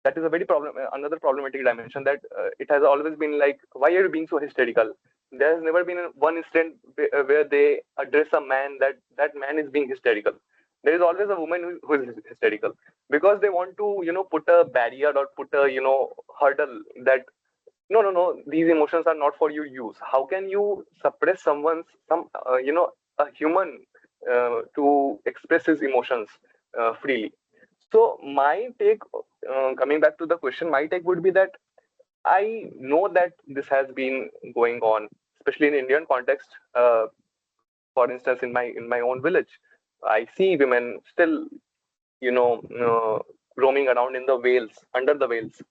Speaker 6: That is a very another problematic dimension, that it has always been like, why are you being so hysterical? There has never been one instant where they address a man that that man is being hysterical. There is always a woman who is hysterical, because they want to put a barrier or put a hurdle that no, these emotions are not for you use. How can you suppress a human to express his emotions freely? So my take, coming back to the question, my take would be that I know that this has been going on, especially in Indian context. For instance, in my own village, I see women still, you know, roaming around in the veils, under the veils.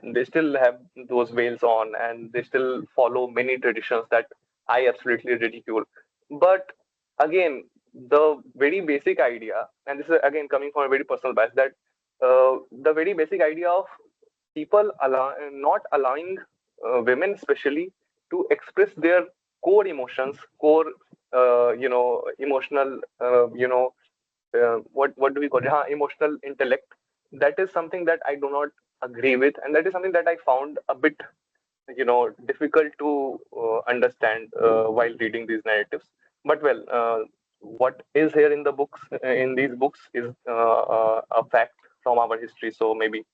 Speaker 6: They still have those veils on, and they still follow many traditions that I absolutely ridicule. But again, the very basic idea, and this is again coming from a very personal bias, that the very basic idea of not allowing women, especially, to express their core emotions, core, emotional, what do we call it? Emotional intellect. That is something that I do not agree with, and that is something that I found a bit, difficult to understand while reading these narratives. But well, what is here in the books, in these books, is a fact from our history. So maybe.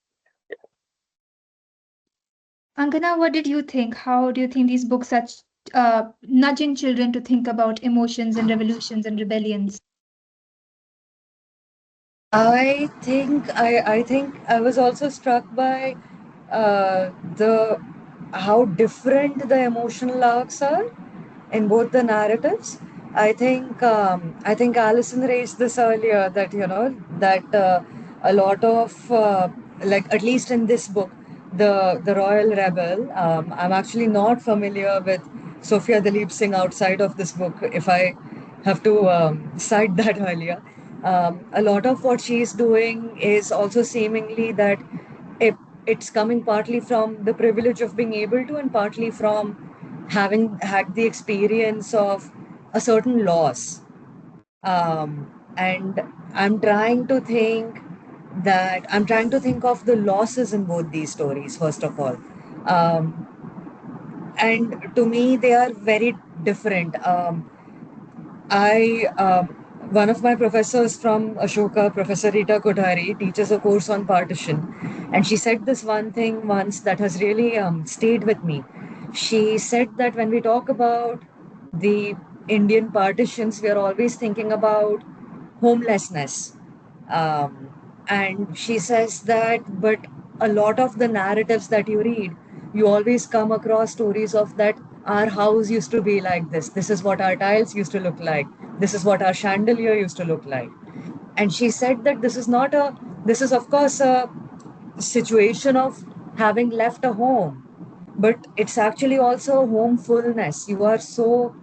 Speaker 2: Angana, what did you think? How do you think these books are nudging children to think about emotions and revolutions and rebellions?
Speaker 5: I think I was also struck by the how different the emotional arcs are in both the narratives. I think Alison raised this earlier, that a lot of like, at least in this book, the Royal Rebel. I'm actually not familiar with Sophia Duleep Singh outside of this book. If I have to cite that earlier, a lot of what she's doing is also seemingly that it, it's coming partly from the privilege of being able to, and partly from having had the experience of a certain loss. And I'm trying to think of the losses in both these stories, first of all. Um, and to me, they are very different. One of my professors from Ashoka, Professor Rita Kothari, teaches a course on partition. And she said this one thing once that has really stayed with me. She said that when we talk about the Indian partitions, we are always thinking about homelessness. Um, and she says that, but a lot of the narratives that you read, you always come across stories of that our house used to be like this. This is what our tiles used to look like. This is what our chandelier used to look like. And she said that this is of course a situation of having left a home, but it's actually also homefulness. You are so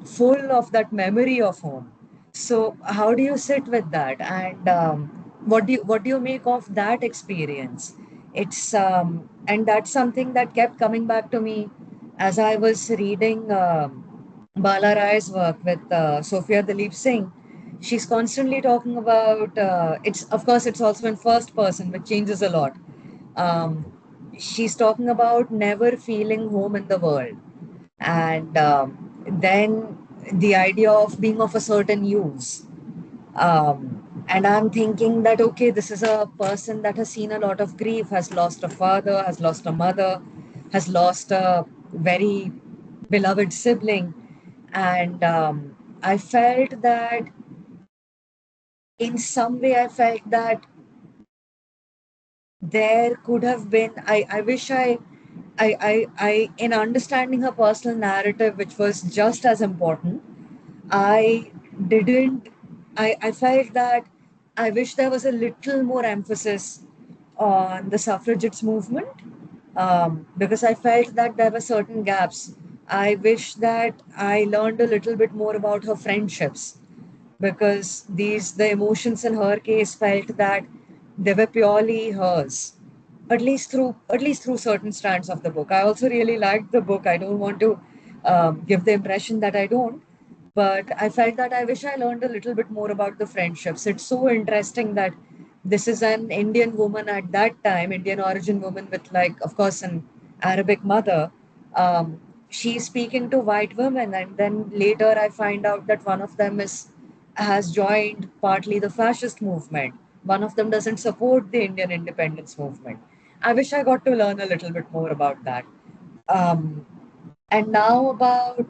Speaker 5: full of that memory of home. So how do you sit with that, and what do you make of that experience? And that's something that kept coming back to me as I was reading Bala Rai's work with Sophia Duleep Singh. She's constantly talking about it's, of course, it's also in first person, which changes a lot. um, she's talking about never feeling home in the world, and then the idea of being of a certain use. And I'm thinking that, okay, this is a person that has seen a lot of grief, has lost a father, has lost a mother, has lost a very beloved sibling. And I felt that in some way, I felt that there could have been, I wish in understanding her personal narrative, which was just as important, I didn't, I felt that I wish there was a little more emphasis on the suffragettes movement, because I felt that there were certain gaps. I wish that I learned a little bit more about her friendships, because the emotions in her case felt that they were purely hers, at least through certain strands of the book. I also really liked the book. I don't want to give the impression that I don't, but I felt that I wish I learned a little bit more about the friendships. It's so interesting that this is an Indian woman at that time, Indian origin woman with, like, of course, an Arabic mother. Um, she's speaking to white women, and then later I find out that one of them has joined partly the fascist movement. One of them doesn't support the Indian independence movement. I wish I got to learn a little bit more about that. Um, and now about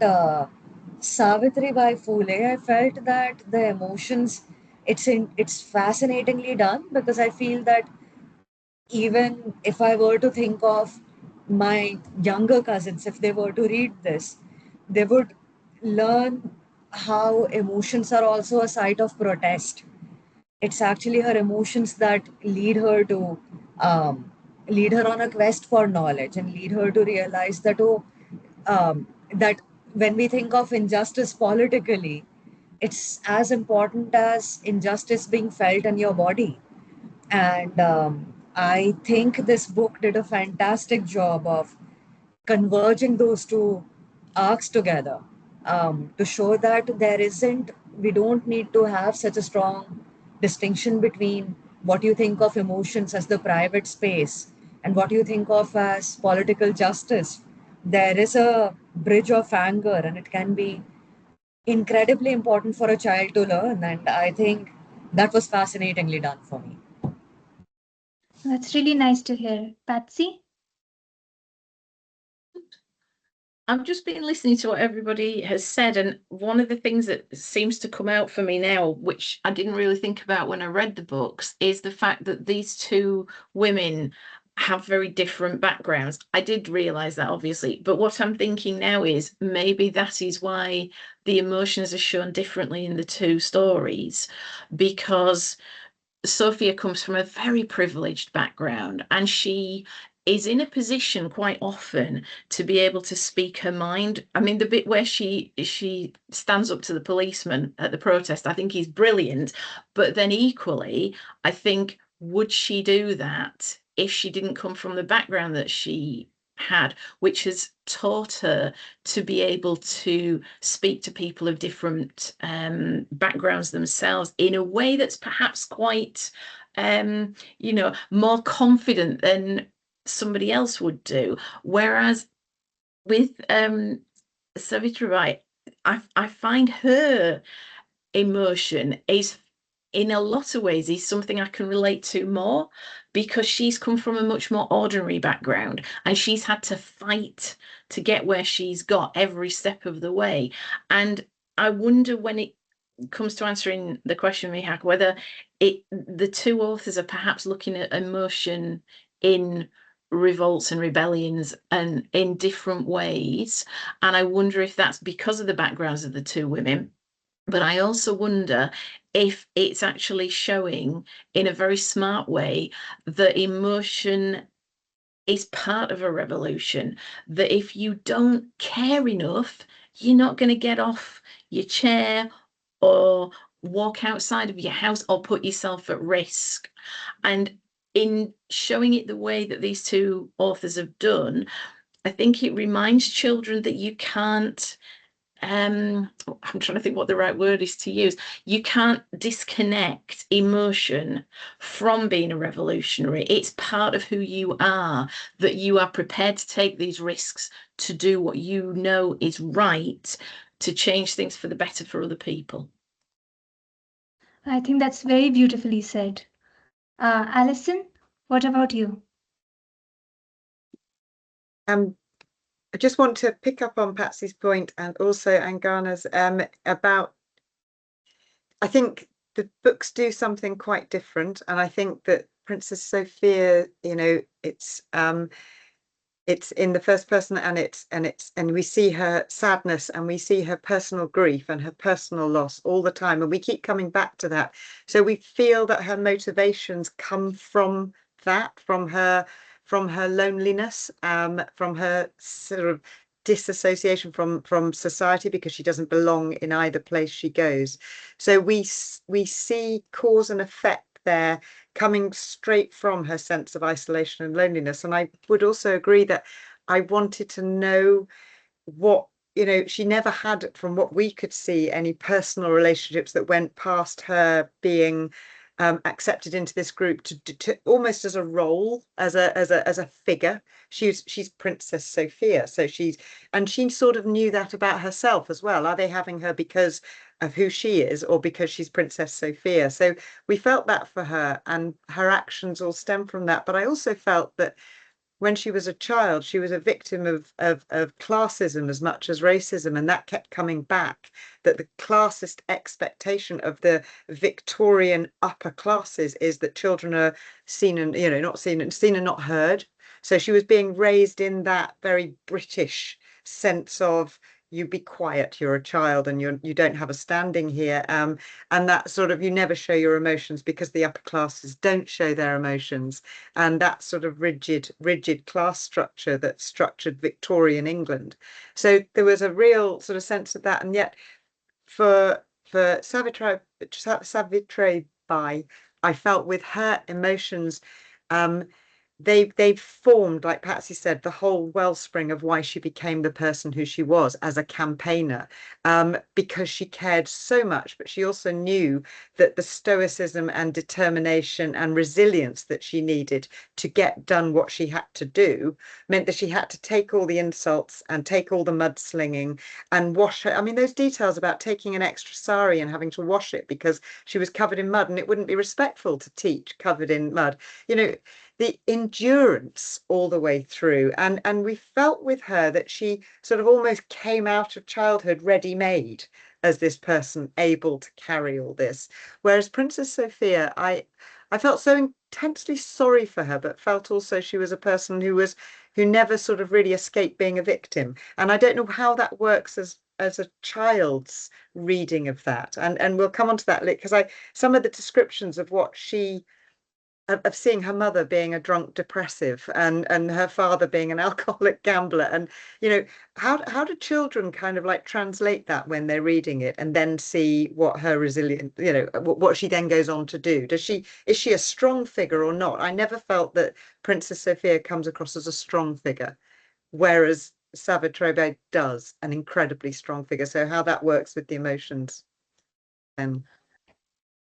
Speaker 5: Savitribai Phule, I felt that the emotions, it's fascinatingly done, because I feel that even if I were to think of my younger cousins, if they were to read this, they would learn how emotions are also a site of protest. It's actually her emotions that um, lead her on a quest for knowledge and lead her to realize that that when we think of injustice politically, it's as important as injustice being felt in your body. And I think this book did a fantastic job of converging those two arcs together, to show that we don't need to have such a strong distinction between what you think of emotions as the private space and what you think of as political justice. There is a bridge of anger, and it can be incredibly important for a child to learn. And I think that was fascinatingly done for me.
Speaker 2: That's really nice to hear. Patsy?
Speaker 7: I've just been listening to what everybody has said, and one of the things that seems to come out for me now, which I didn't really think about when I read the books, is the fact that these two women have very different backgrounds. I did realize that, obviously, but what I'm thinking now is maybe that is why the emotions are shown differently in the two stories, because Sophia comes from a very privileged background, and she is in a position quite often to be able to speak her mind. I mean, the bit where she stands up to the policeman at the protest, I think is brilliant. But then equally, I think, would she do that if she didn't come from the background that she had, which has taught her to be able to speak to people of different backgrounds themselves in a way that's perhaps quite, more confident than somebody else would do. Whereas with Savitribai, I find her emotion is, in a lot of ways, is something I can relate to more, because she's come from a much more ordinary background and she's had to fight to get where she's got every step of the way. And I wonder, when it comes to answering the question, Mihak, whether the two authors are perhaps looking at emotion in revolts and rebellions and in different ways. And I wonder if that's because of the backgrounds of the two women. But I also wonder if it's actually showing in a very smart way that emotion is part of a revolution, that if you don't care enough, you're not going to get off your chair or walk outside of your house or put yourself at risk. And in showing it the way that these two authors have done, I think it reminds children that you can't, I'm trying to think what the right word is to use. You can't disconnect emotion from being a revolutionary. It's part of who you are, that you are prepared to take these risks to do what you know is right, to change things for the better for other people.
Speaker 2: I think that's very beautifully said. Alison, what about you?
Speaker 3: I just want to pick up on Patsy's point and also Angana's about, I think the books do something quite different, and I think that Princess Sophia, it's in the first person, and we see her sadness and we see her personal grief and her personal loss all the time, and we keep coming back to that. So we feel that her motivations come from that, from her loneliness, from her sort of disassociation from society, because she doesn't belong in either place she goes. So we see cause and effect there coming straight from her sense of isolation and loneliness. And I would also agree that I wanted to know what, she never had, from what we could see, any personal relationships that went past her being accepted into this group to almost as a role, as a figure. She's Princess Sophia, so she sort of knew that about herself as well. Are they having her because of who she is, or because she's Princess Sophia? So we felt that for her, and her actions all stem from that. But I also felt that when she was a child, she was a victim of classism as much as racism, and that kept coming back, that the classist expectation of the Victorian upper classes is that children are seen and not seen and not heard. So she was being raised in that very British sense of, you be quiet, you're a child and you don't have a standing here, and that sort of, you never show your emotions because the upper classes don't show their emotions, and that sort of rigid class structure that structured Victorian England. So there was a real sort of sense of that. And yet for Savitribai, I felt with her emotions, they've formed, like Patsy said, the whole wellspring of why she became the person who she was as a campaigner, because she cared so much, but she also knew that the stoicism and determination and resilience that she needed to get done what she had to do meant that she had to take all the insults and take all the mudslinging and wash her. I mean, those details about taking an extra sari and having to wash it because she was covered in mud, and it wouldn't be respectful to teach covered in mud. You know, the endurance all the way through. And we felt with her that she sort of almost came out of childhood ready-made as this person able to carry all this. Whereas Princess Sophia, I felt so intensely sorry for her, but felt also she was a person who never sort of really escaped being a victim. And I don't know how that works as a child's reading of that. And we'll come on to that because some of the descriptions of what she of seeing her mother being a drunk depressive and her father being an alcoholic gambler, and how do children kind of like translate that when they're reading it and then see what her resilient, what she then goes on to do? Is she a strong figure or not? I never felt that Princess Sophia comes across as a strong figure, whereas Savitribai does, an incredibly strong figure. So how that works with the emotions then.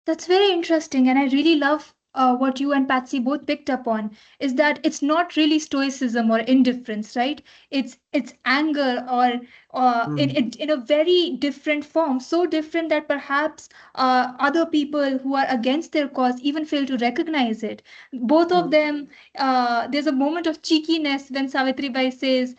Speaker 2: That's very interesting, and I really love what you and Patsy both picked up on, is that it's not really stoicism or indifference, right? It's anger, or in a very different form, so different that perhaps other people who are against their cause even fail to recognize it. Both of them, there's a moment of cheekiness when Savitribai says,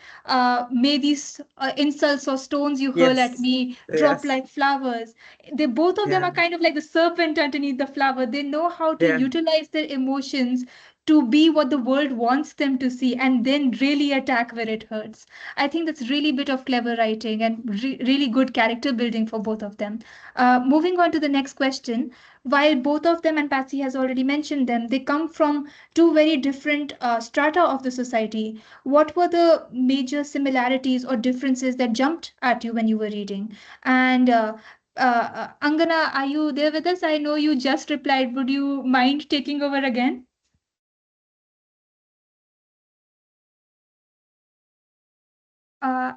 Speaker 2: "May these insults or stones you hurl at me drop like flowers." Both of them are kind of like the serpent underneath the flower. They know how to utilize their emotions to be what the world wants them to see, and then really attack where it hurts. I think that's really bit of clever writing and really good character building for both of them. Moving on to the next question. While both of them, and Patsy has already mentioned them, they come from two very different strata of the society. What were the major similarities or differences that jumped at you when you were reading? And Angana, are you there with us? I know you just replied. Would you mind taking over again?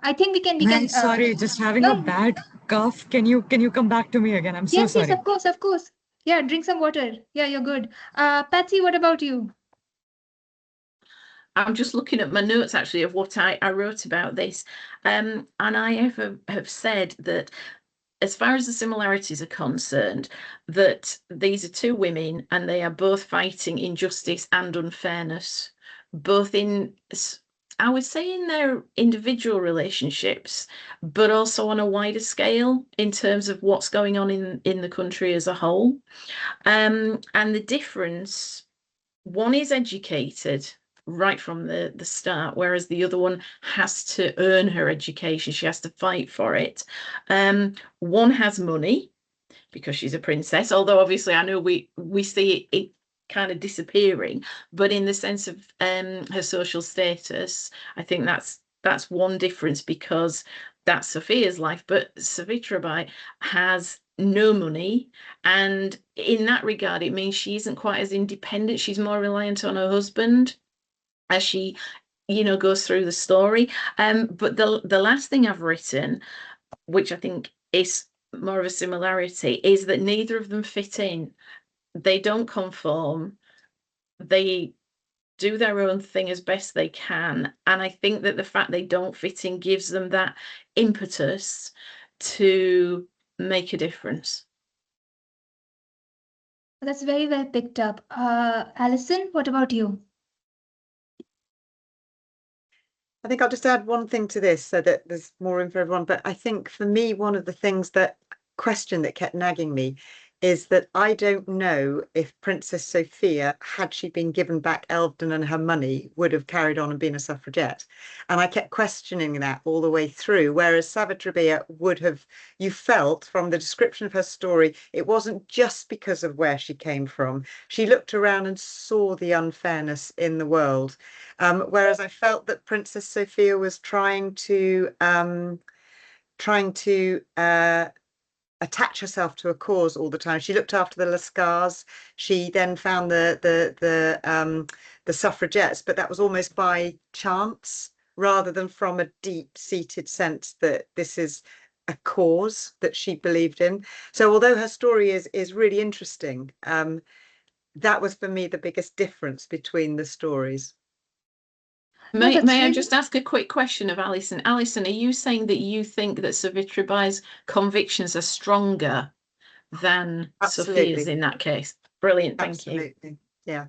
Speaker 2: I think we can.
Speaker 5: Sorry, just having a bad cough. Can you come back to me again? I'm so sorry.
Speaker 2: Yes, of course. Yeah, drink some water. Yeah, you're good. Patsy, what about you?
Speaker 7: I'm just looking at my notes actually of what I wrote about this, and I have said that as far as the similarities are concerned, that these are two women and they are both fighting injustice and unfairness, both in, I would say, in their individual relationships, but also on a wider scale in terms of what's going on in the country as a whole. And the difference, one is educated right from the start, whereas the other one has to earn her education. She has to fight for it. One has money because she's a princess, although obviously I know we see it kind of disappearing, but in the sense of her social status, I think that's one difference, because that's Sophia's life. But Savitribai has no money, and in that regard it means she isn't quite as independent. She's more reliant on her husband as she goes through the story. But the last thing I've written, which I think is more of a similarity, is that neither of them fit in. They don't conform. They do their own thing as best they can, and I think that the fact they don't fit in gives them that impetus to make a difference.
Speaker 2: That's very well picked up. Alison, what about you?
Speaker 3: I think I'll just add one thing to this so that there's more room for everyone. But I think for me, one of the things, that question that kept nagging me, is that I don't know if Princess Sophia, had she been given back Elveden and her money, would have carried on and been a suffragette. And I kept questioning that all the way through, whereas Savitribai would have, you felt from the description of her story, it wasn't just because of where she came from. She looked around and saw the unfairness in the world. Whereas I felt that Princess Sophia was trying to attach herself to a cause all the time. She looked after the Lascars. She then found the suffragettes, but that was almost by chance rather than from a deep-seated sense that this is a cause that she believed in. So although her story is really interesting, that was for me the biggest difference between the stories.
Speaker 7: May I just ask a quick question of Alison? Alison, are you saying that you think that Savitribai's convictions are stronger than Sophia's in that case? Brilliant, thank you.
Speaker 3: Yeah.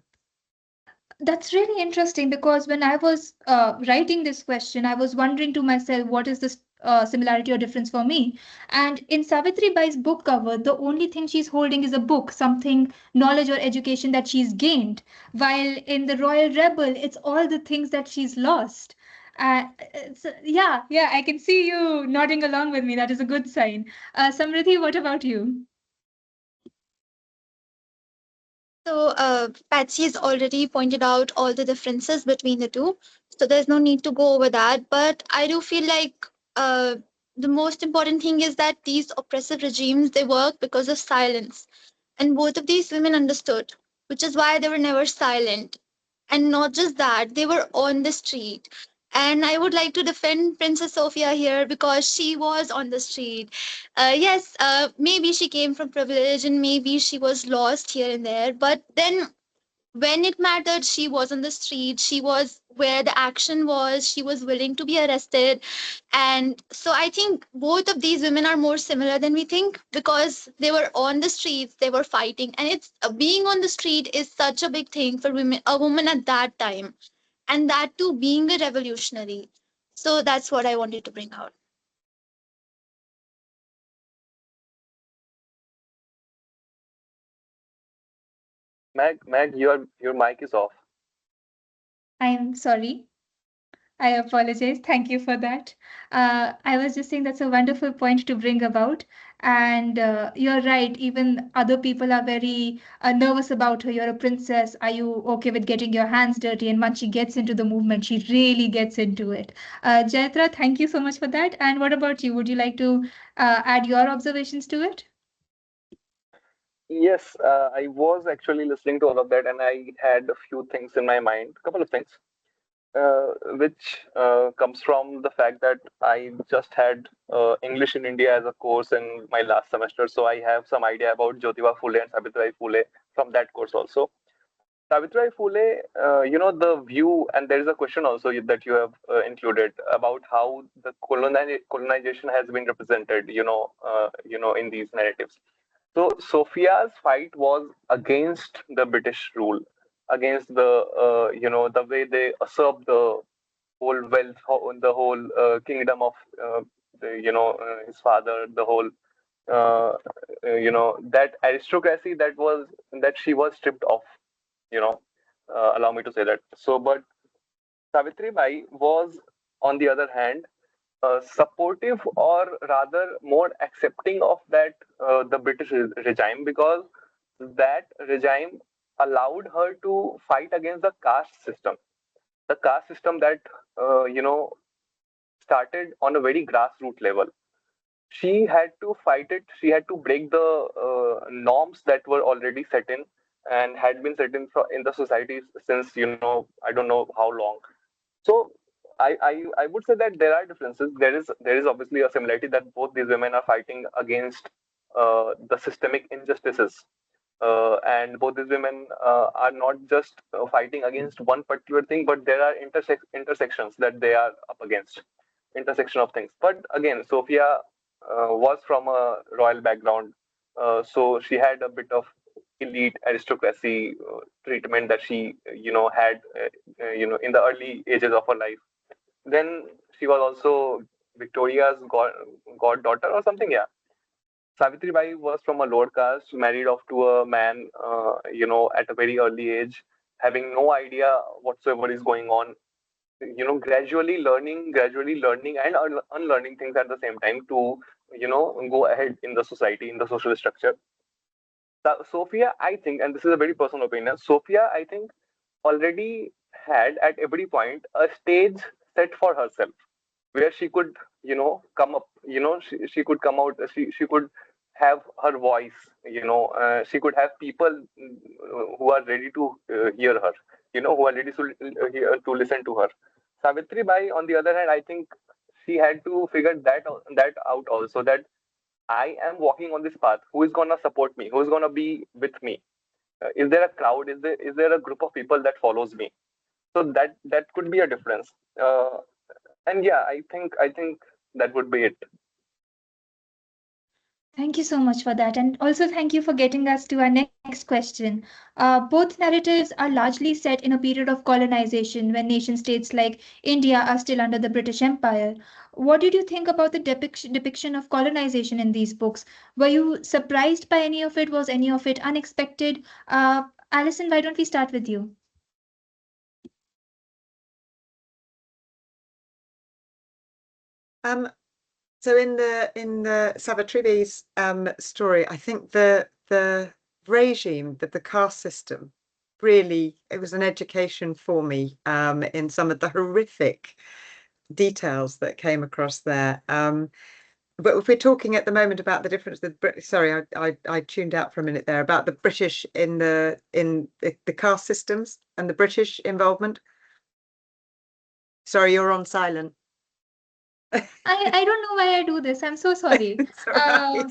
Speaker 2: That's really interesting, because when I was writing this question, I was wondering to myself, what is this similarity or difference for me? And in Savitribai's book cover, the only thing she's holding is a book, something knowledge or education that she's gained. While in the Royal Rebel, it's all the things that she's lost. Yeah, I can see you nodding along with me. That is a good sign. Samriddhi, what about you?
Speaker 4: So Patsy has already pointed out all the differences between the two. So there's no need to go over that. But I do feel like the most important thing is that these oppressive regimes, they work because of silence. And both of these women understood, which is why they were never silent. And not just that, they were on the street. And I would like to defend Princess Sophia here because she was on the street. Yes, maybe she came from privilege and maybe she was lost here and there. But then when it mattered, she was on the street. She was where the action was. She was willing to be arrested. And so I think both of these women are more similar than we think because they were on the streets, they were fighting. And it's being on the street is such a big thing for women, a woman at that time. And that too being a revolutionary. So that's what I wanted to bring out.
Speaker 6: Meg, your mic is off.
Speaker 2: I'm sorry. I apologize. Thank you for that. I was just saying that's a wonderful point to bring about. And you're right, even other people are very nervous about her. You're a princess. Are you okay with getting your hands dirty? And once she gets into the movement, she really gets into it. Jaitra, thank you so much for that. And what about you? Would you like to add your observations to it?
Speaker 6: Yes, I was actually listening to all of that, and I had a few things in my mind, a couple of things, which comes from the fact that I just had English in India as a course in my last semester, so I have some idea about Jyotiba Phule and Savitribai Phule from that course also. Savitribai Phule, the view, and there is a question also that you have included about how the colonization has been represented, in these narratives. So Sophia's fight was against the British rule, against the way they usurped the whole wealth, the whole kingdom of his father, the whole that aristocracy that she was stripped of. Allow me to say that. So, but Savitribai was, on the other hand, supportive or rather more accepting of that the British regime because that regime allowed her to fight against the caste system. The caste system that started on a very grassroots level. She had to fight it. She had to break the norms that were already set in and had been set in the society since I don't know how long. So I would say that there are differences. There is obviously a similarity that both these women are fighting against the systemic injustices, and both these women are not just fighting against one particular thing, but there are intersections that they are up against, intersection of things. But again, Sophia was from a royal background, so she had a bit of elite aristocracy treatment that she had in the early ages of her life. Then she was also Victoria's goddaughter or something, yeah. Savitribai was from a lower caste, married off to a man, at a very early age, having no idea whatsoever is going on. Gradually learning and unlearning things at the same time to, go ahead in the society, in the social structure. Sophia, I think, and this is a very personal opinion, Sophia, I think, already had at every point a stage set for herself where she could, come up, she could come out, she could have her voice, she could have people who are ready to hear her, who are ready to listen to her. Savitri Bai, on the other hand, I think she had to figure that out also, that I am walking on this path. Who is gonna support me? Who is gonna be with me? Is there a crowd? Is there a group of people that follows me? So that could be a difference. And yeah, I think that would be it.
Speaker 2: Thank you so much for that. And also, thank you for getting us to our next question. Both narratives are largely set in a period of colonization when nation states like India are still under the British Empire. What did you think about the depiction of colonization in these books? Were you surprised by any of it? Was any of it unexpected? Alison, why don't we start with you?
Speaker 3: So in the Savitribi's story, I think the regime, the caste system, really, it was an education for me in some of the horrific details that came across there. But if we're talking at the moment about the difference, sorry, I tuned out for a minute there, about the British in the caste systems and the British involvement. Sorry, you're on silent.
Speaker 2: I don't know why I do this. I'm so sorry.
Speaker 3: It's all right.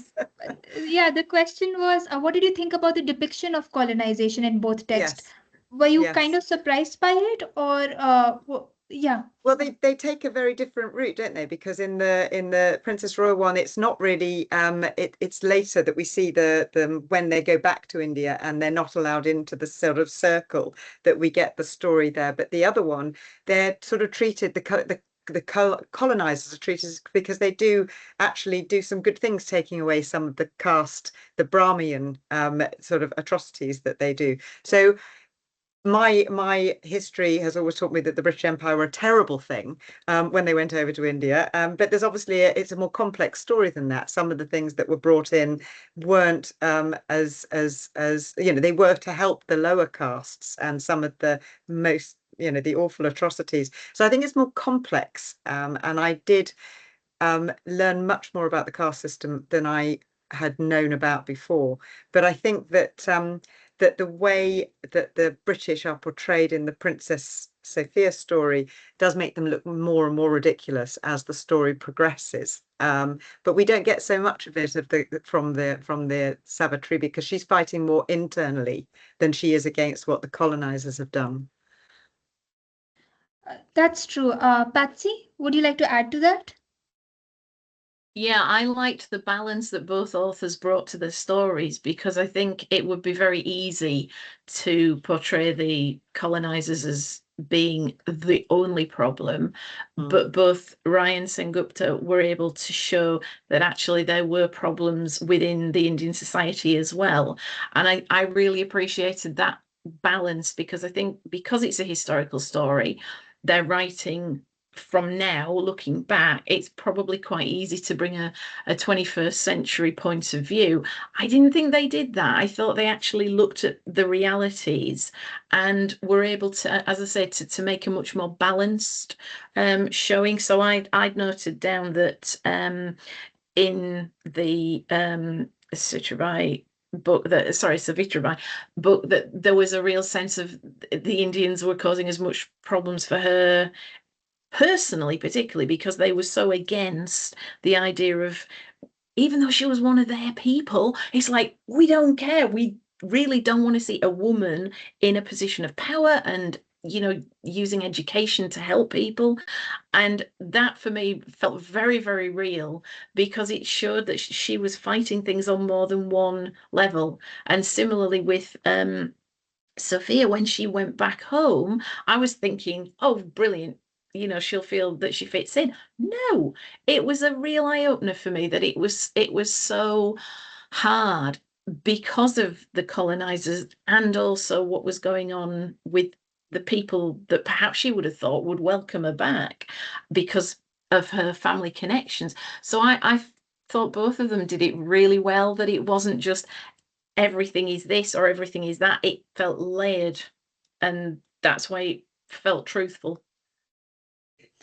Speaker 2: Yeah, the question was, what did you think about the depiction of colonization in both texts?
Speaker 3: Yes.
Speaker 2: Were you
Speaker 3: Yes.
Speaker 2: kind of surprised by it, or yeah?
Speaker 3: Well, they take a very different route, don't they? Because in the Princess Royal one, it's not really it's later that we see the when they go back to India and they're not allowed into the sort of circle that we get the story there. But the other one, they're sort of treated the colonizers are treated, because they do actually do some good things, taking away some of the caste, the Brahmin sort of atrocities that they do. So my history has always taught me that the British Empire were a terrible thing when they went over to India. But there's obviously it's a more complex story than that. Some of the things that were brought in weren't as they were to help the lower castes, and some of the most the awful atrocities. So I think it's more complex, and I did learn much more about the caste system than I had known about before. But I think that that the way that the British are portrayed in the Princess Sophia story does make them look more and more ridiculous as the story progresses. But we don't get so much of it from the Savitri, because she's fighting more internally than she is against what the colonizers have done.
Speaker 2: That's true. Patsy, would you like to add to that?
Speaker 7: Yeah, I liked the balance that both authors brought to their stories, because I think it would be very easy to portray the colonizers as being the only problem. But both Rai and Sengupta were able to show that actually there were problems within the Indian society as well. And I really appreciated that balance, because I think because it's a historical story, they're writing from now, looking back, it's probably quite easy to bring a 21st century point of view. I didn't think they did that. I thought they actually looked at the realities and were able to, as I said, to make a much more balanced showing. So I'd noted down that in the Savitribai book, that there was a real sense of the Indians were causing as much problems for her personally, particularly because they were so against the idea of, even though she was one of their people, it's like, we don't care. We really don't want to see a woman in a position of power and using education to help people. And that for me felt very, very real, because it showed that she was fighting things on more than one level. And similarly with Sophia, when she went back home, I was thinking, oh, brilliant. she'll feel that she fits in. No, it was a real eye-opener for me that it was so hard because of the colonizers and also what was going on with the people that perhaps she would have thought would welcome her back because of her family connections. So I thought both of them did it really well, that it wasn't just everything is this or everything is that. It felt layered, and that's why it felt truthful.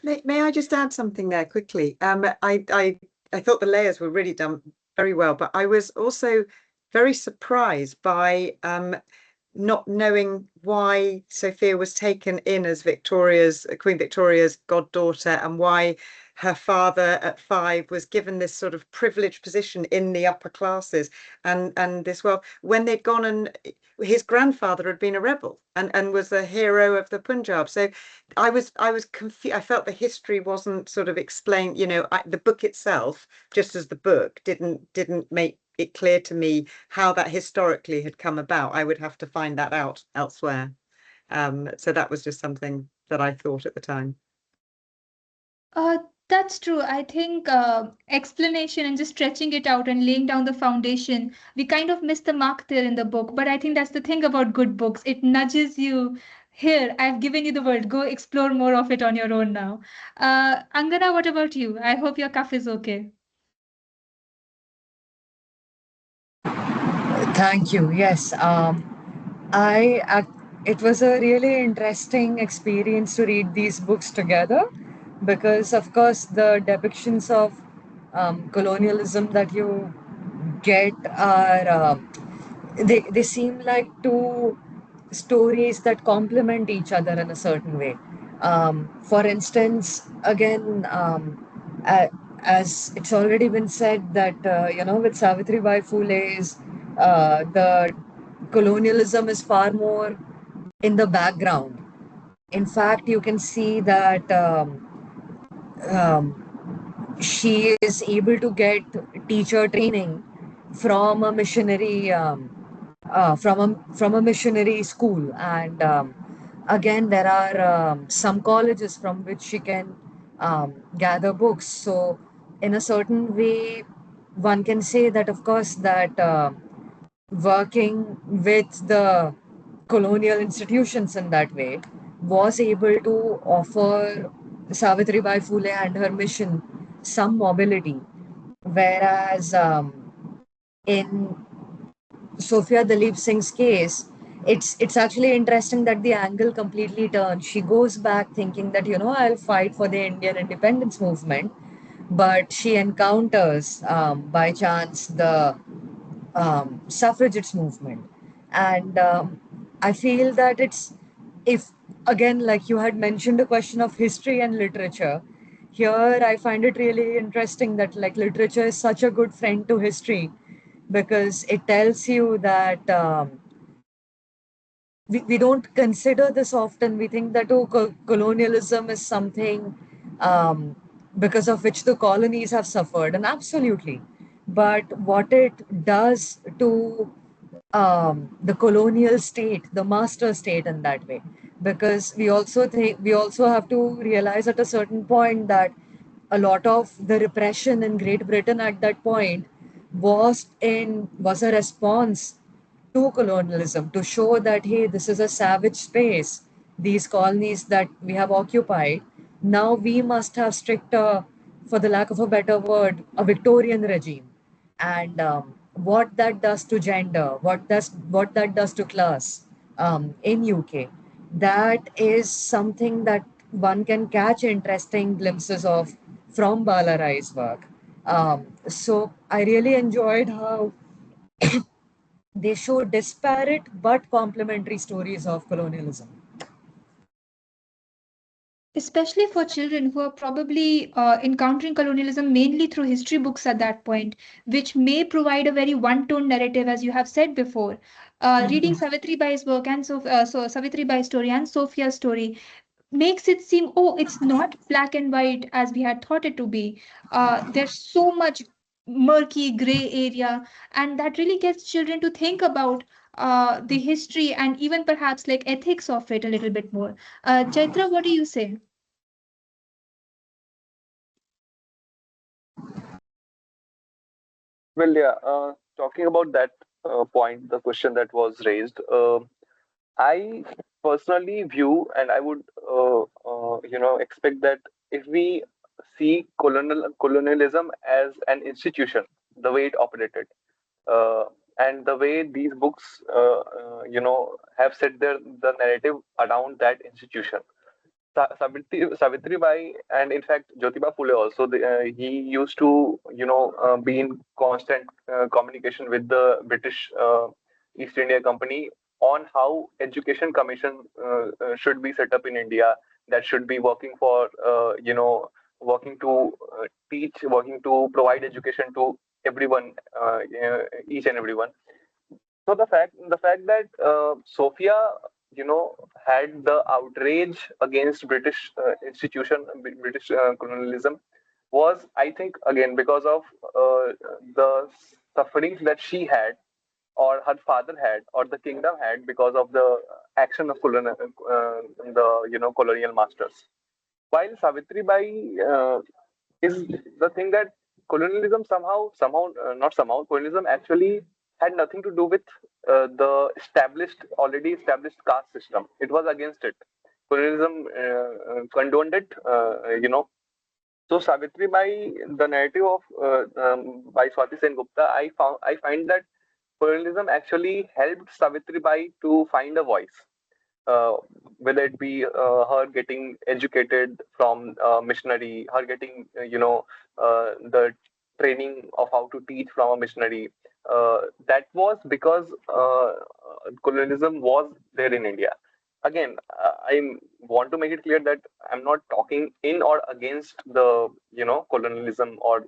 Speaker 3: May I just add something there quickly? I thought the layers were really done very well, but I was also very surprised by not knowing why Sophia was taken in as Queen Victoria's goddaughter, and why her father at 5 was given this sort of privileged position in the upper classes, and this, well, when they'd gone, and his grandfather had been a rebel and was a hero of the Punjab. So I was confused. I felt the history wasn't sort of explained. The book itself, just as the book, didn't make it clear to me how that historically had come about. I would have to find that out elsewhere. So that was just something that I thought at the time.
Speaker 2: That's true. I think explanation and just stretching it out and laying down the foundation, we kind of missed the mark there in the book. But I think that's the thing about good books. It nudges you. Here, I've given you the word. Go explore more of it on your own now. Angana, what about you? I hope your cough is okay.
Speaker 5: Thank you. Yes, it was a really interesting experience to read these books together, because, of course, the depictions of colonialism that you get are they seem like two stories that complement each other in a certain way. For instance, again, as it's already been said that with Savitribai Phule's the colonialism is far more in the background. In fact, you can see that she is able to get teacher training from a missionary from a missionary school, and again there are some colleges from which she can gather books. So in a certain way, one can say that, of course, that working with the colonial institutions in that way was able to offer Savitribai Phule and her mission some mobility. Whereas in Sophia Duleep Singh's case, it's actually interesting that the angle completely turns. She goes back thinking that, I'll fight for the Indian independence movement, but she encounters by chance the suffragettes movement. And I feel that if again, like you had mentioned, a question of history and literature, here I find it really interesting that, like, literature is such a good friend to history, because it tells you that we don't consider this often. We think that, oh, colonialism is something because of which the colonies have suffered, and absolutely. But what it does to the colonial state, the master state, in that way, because we also have to realize at a certain point that a lot of the repression in Great Britain at that point was a response to colonialism, to show that, hey, this is a savage space, these colonies that we have occupied. Now we must have stricter, for the lack of a better word, a Victorian regime. And what that does to gender, what that does to class in UK, that is something that one can catch interesting glimpses of from Bala Rai's work. So I really enjoyed how they show disparate but complementary stories of colonialism.
Speaker 2: Especially for children who are probably encountering colonialism mainly through history books at that point, which may provide a very one-tone narrative, as you have said before. Reading Savitribai's work and Savitribai's story and Sophia's story makes it seem, oh, it's not black and white as we had thought it to be. There's so much murky gray area, and that really gets children to think about the history and even perhaps like ethics of it a little bit more. Chaitra, what do you say?
Speaker 6: Well, yeah, talking about that point, the question that was raised, I personally view, and I would, expect that if we see colonialism as an institution, the way it operated, uh, and the way these books, have set the narrative around that institution. Savitribai and in fact Jyotiba Phule also, he used to be in constant communication with the British East India Company on how education commission should be set up in India, that should be working for working to teach, working to provide education to everyone, each and everyone. So the fact that Sophia, had the outrage against British institution, British colonialism, was, I think, again because of the sufferings that she had, or her father had, or the kingdom had, because of the action of the colonial masters. While Savitribai is the thing that colonialism not somehow, colonialism actually had nothing to do with the already established caste system. It was against it. Colonialism condoned it, So Savitribai, the narrative of by Swati Sen Gupta, I find that colonialism actually helped Savitribai to find a voice, uh, whether it be her getting educated from missionary, her getting the training of how to teach from a missionary. That was because colonialism was there in India. Again, I want to make it clear that I'm not talking in or against the colonialism, or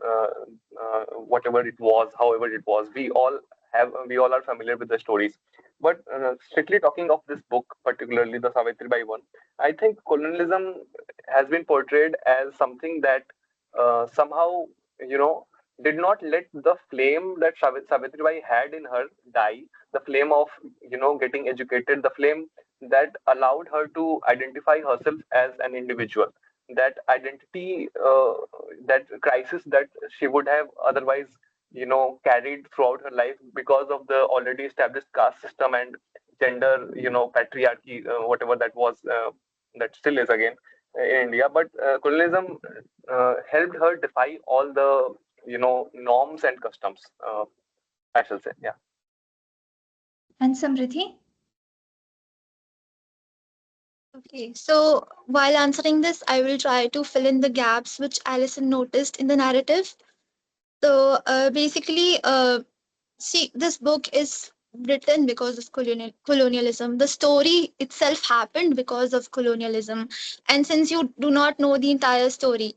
Speaker 6: whatever it was, however it was. We all are familiar with the stories, but strictly talking of this book, particularly the Savitribai one, I think colonialism has been portrayed as something that somehow, you know, did not let the flame that Savitribai had in her die. The flame of getting educated, the flame that allowed her to identify herself as an individual. That identity, that crisis that she would have otherwise carried throughout her life because of the already established caste system and gender patriarchy, whatever that was, that still is again in India. But colonialism helped her defy all the norms and customs, I shall say. Yeah.
Speaker 2: And Samriddhi?
Speaker 4: Okay, so while answering this, I will try to fill in the gaps which Alison noticed in the narrative. So basically, see, this book is written because of colonialism. The story itself happened because of colonialism. And since you do not know the entire story,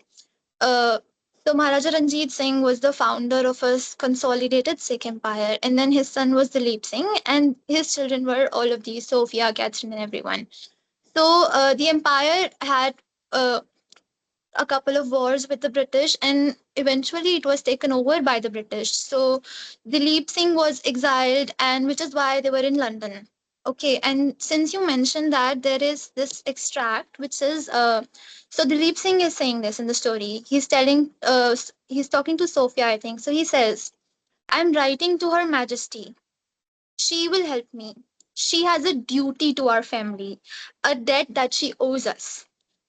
Speaker 4: uh, so Maharaja Ranjit Singh was the founder of a consolidated Sikh empire, and then his son was Duleep Singh, and his children were all of these, Sophia, Catherine, and everyone. So the empire had a couple of wars with the British, and eventually it was taken over by the British. So Duleep Singh was exiled, and which is why they were in London. Okay, and since you mentioned that, there is this extract which says, so Duleep Singh is saying this in the story. He's telling, he's talking to Sophia, I think. So he says, I'm writing to Her Majesty. She will help me. She has a duty to our family, a debt that she owes us.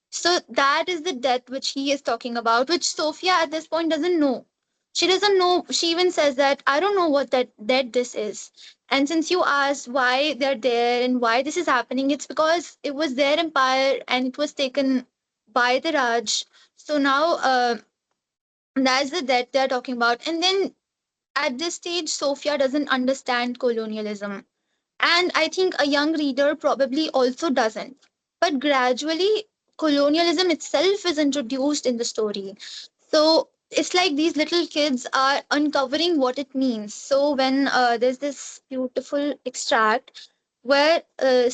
Speaker 4: So that is the death which he is talking about, which Sophia at this point doesn't know. She doesn't know. She even says that I don't know what that debt this is. And since you asked why they're there and why this is happening, it's because it was their empire and it was taken by the Raj. So now that's the debt they're talking about. And then at this stage, Sophia doesn't understand colonialism, and I think a young reader probably also doesn't. But gradually, colonialism itself is introduced in the story. So it's like these little kids are uncovering what it means. So when there's this beautiful extract where, I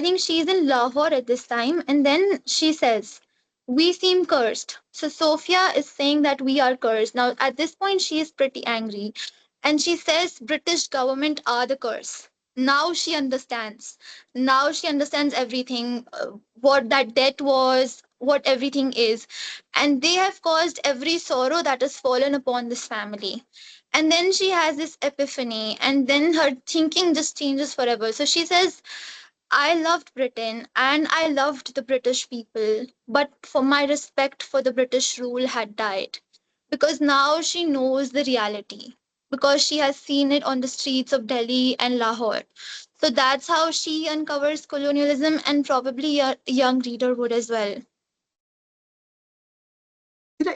Speaker 4: think she's in Lahore at this time, and then she says, we seem cursed. So Sophia is saying that we are cursed. Now, at this point, she is pretty angry, and she says British government are the curse. Now she understands. Now she understands everything, what that debt was, what everything is, and they have caused every sorrow that has fallen upon this family. And then she has this epiphany, and then her thinking just changes forever. So she says, I loved Britain and I loved the British people, but for my respect for the British rule had died. Because now she knows the reality, because she has seen it on the streets of Delhi and Lahore. So that's how she uncovers colonialism, and probably a young reader would as well.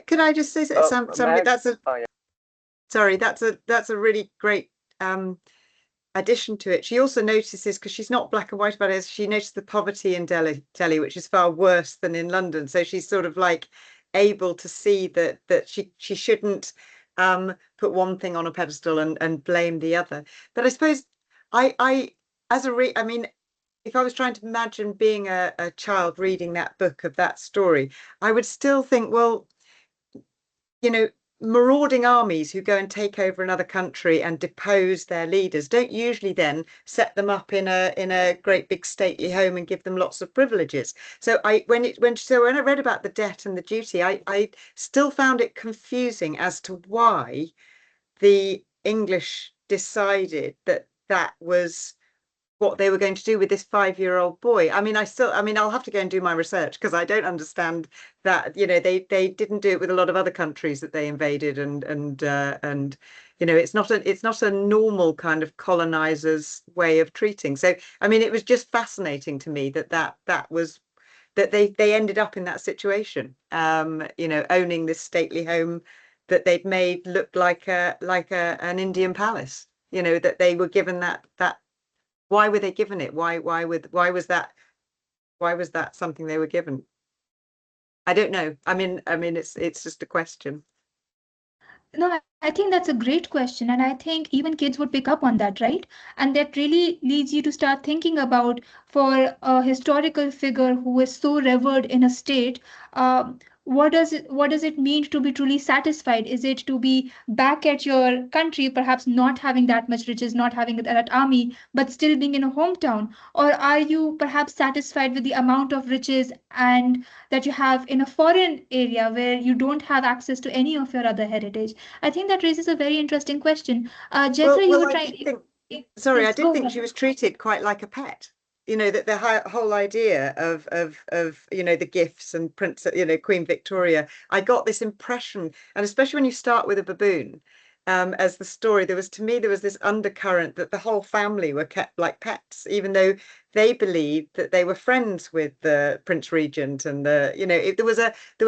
Speaker 3: Could I just say something? That's a
Speaker 6: yeah.
Speaker 3: sorry. That's a really great addition to it. She also notices, because she's not black and white about it, she notices the poverty in Delhi, which is far worse than in London. So she's sort of like able to see that she shouldn't put one thing on a pedestal and blame the other. But I suppose I mean, if I was trying to imagine being a child reading that book of that story, I would still think, well, you know, marauding armies who go and take over another country and depose their leaders don't usually then set them up in a great big stately home and give them lots of privileges. So when I read about the debt and the duty, I still found it confusing as to why the English decided that was what they were going to do with this 5-year-old boy. I mean, I'll have to go and do my research, because I don't understand that, you know, they didn't do it with a lot of other countries that they invaded, and you know, it's not a normal kind of colonizers way of treating. So I mean, it was just fascinating to me that was that they ended up in that situation, you know, owning this stately home that they'd made look like an Indian palace, you know, that they were given that. Why were they given it? Why was that something they were given? I don't know. I mean, it's just a question.
Speaker 2: No, I think that's a great question. And I think even kids would pick up on that, right? And that really leads you to start thinking about, for a historical figure who is so revered in a state, what does it mean to be truly satisfied? Is it to be back at your country, perhaps not having that much riches, not having that army, but still being in a hometown? Or are you perhaps satisfied with the amount of riches and that you have in a foreign area where you don't have access to any of your other heritage? I think that raises a very interesting question. Jethra, you were trying.
Speaker 3: Sorry, I
Speaker 2: Yes,
Speaker 3: did
Speaker 2: go
Speaker 3: think
Speaker 2: ahead.
Speaker 3: she was treated quite like a pet. You know, that the whole idea of you know, the gifts and Queen Victoria. I got this impression, and especially when you start with a baboon, as the story, there was this undercurrent that the whole family were kept like pets, even though they believed that they were friends with the Prince Regent, and there was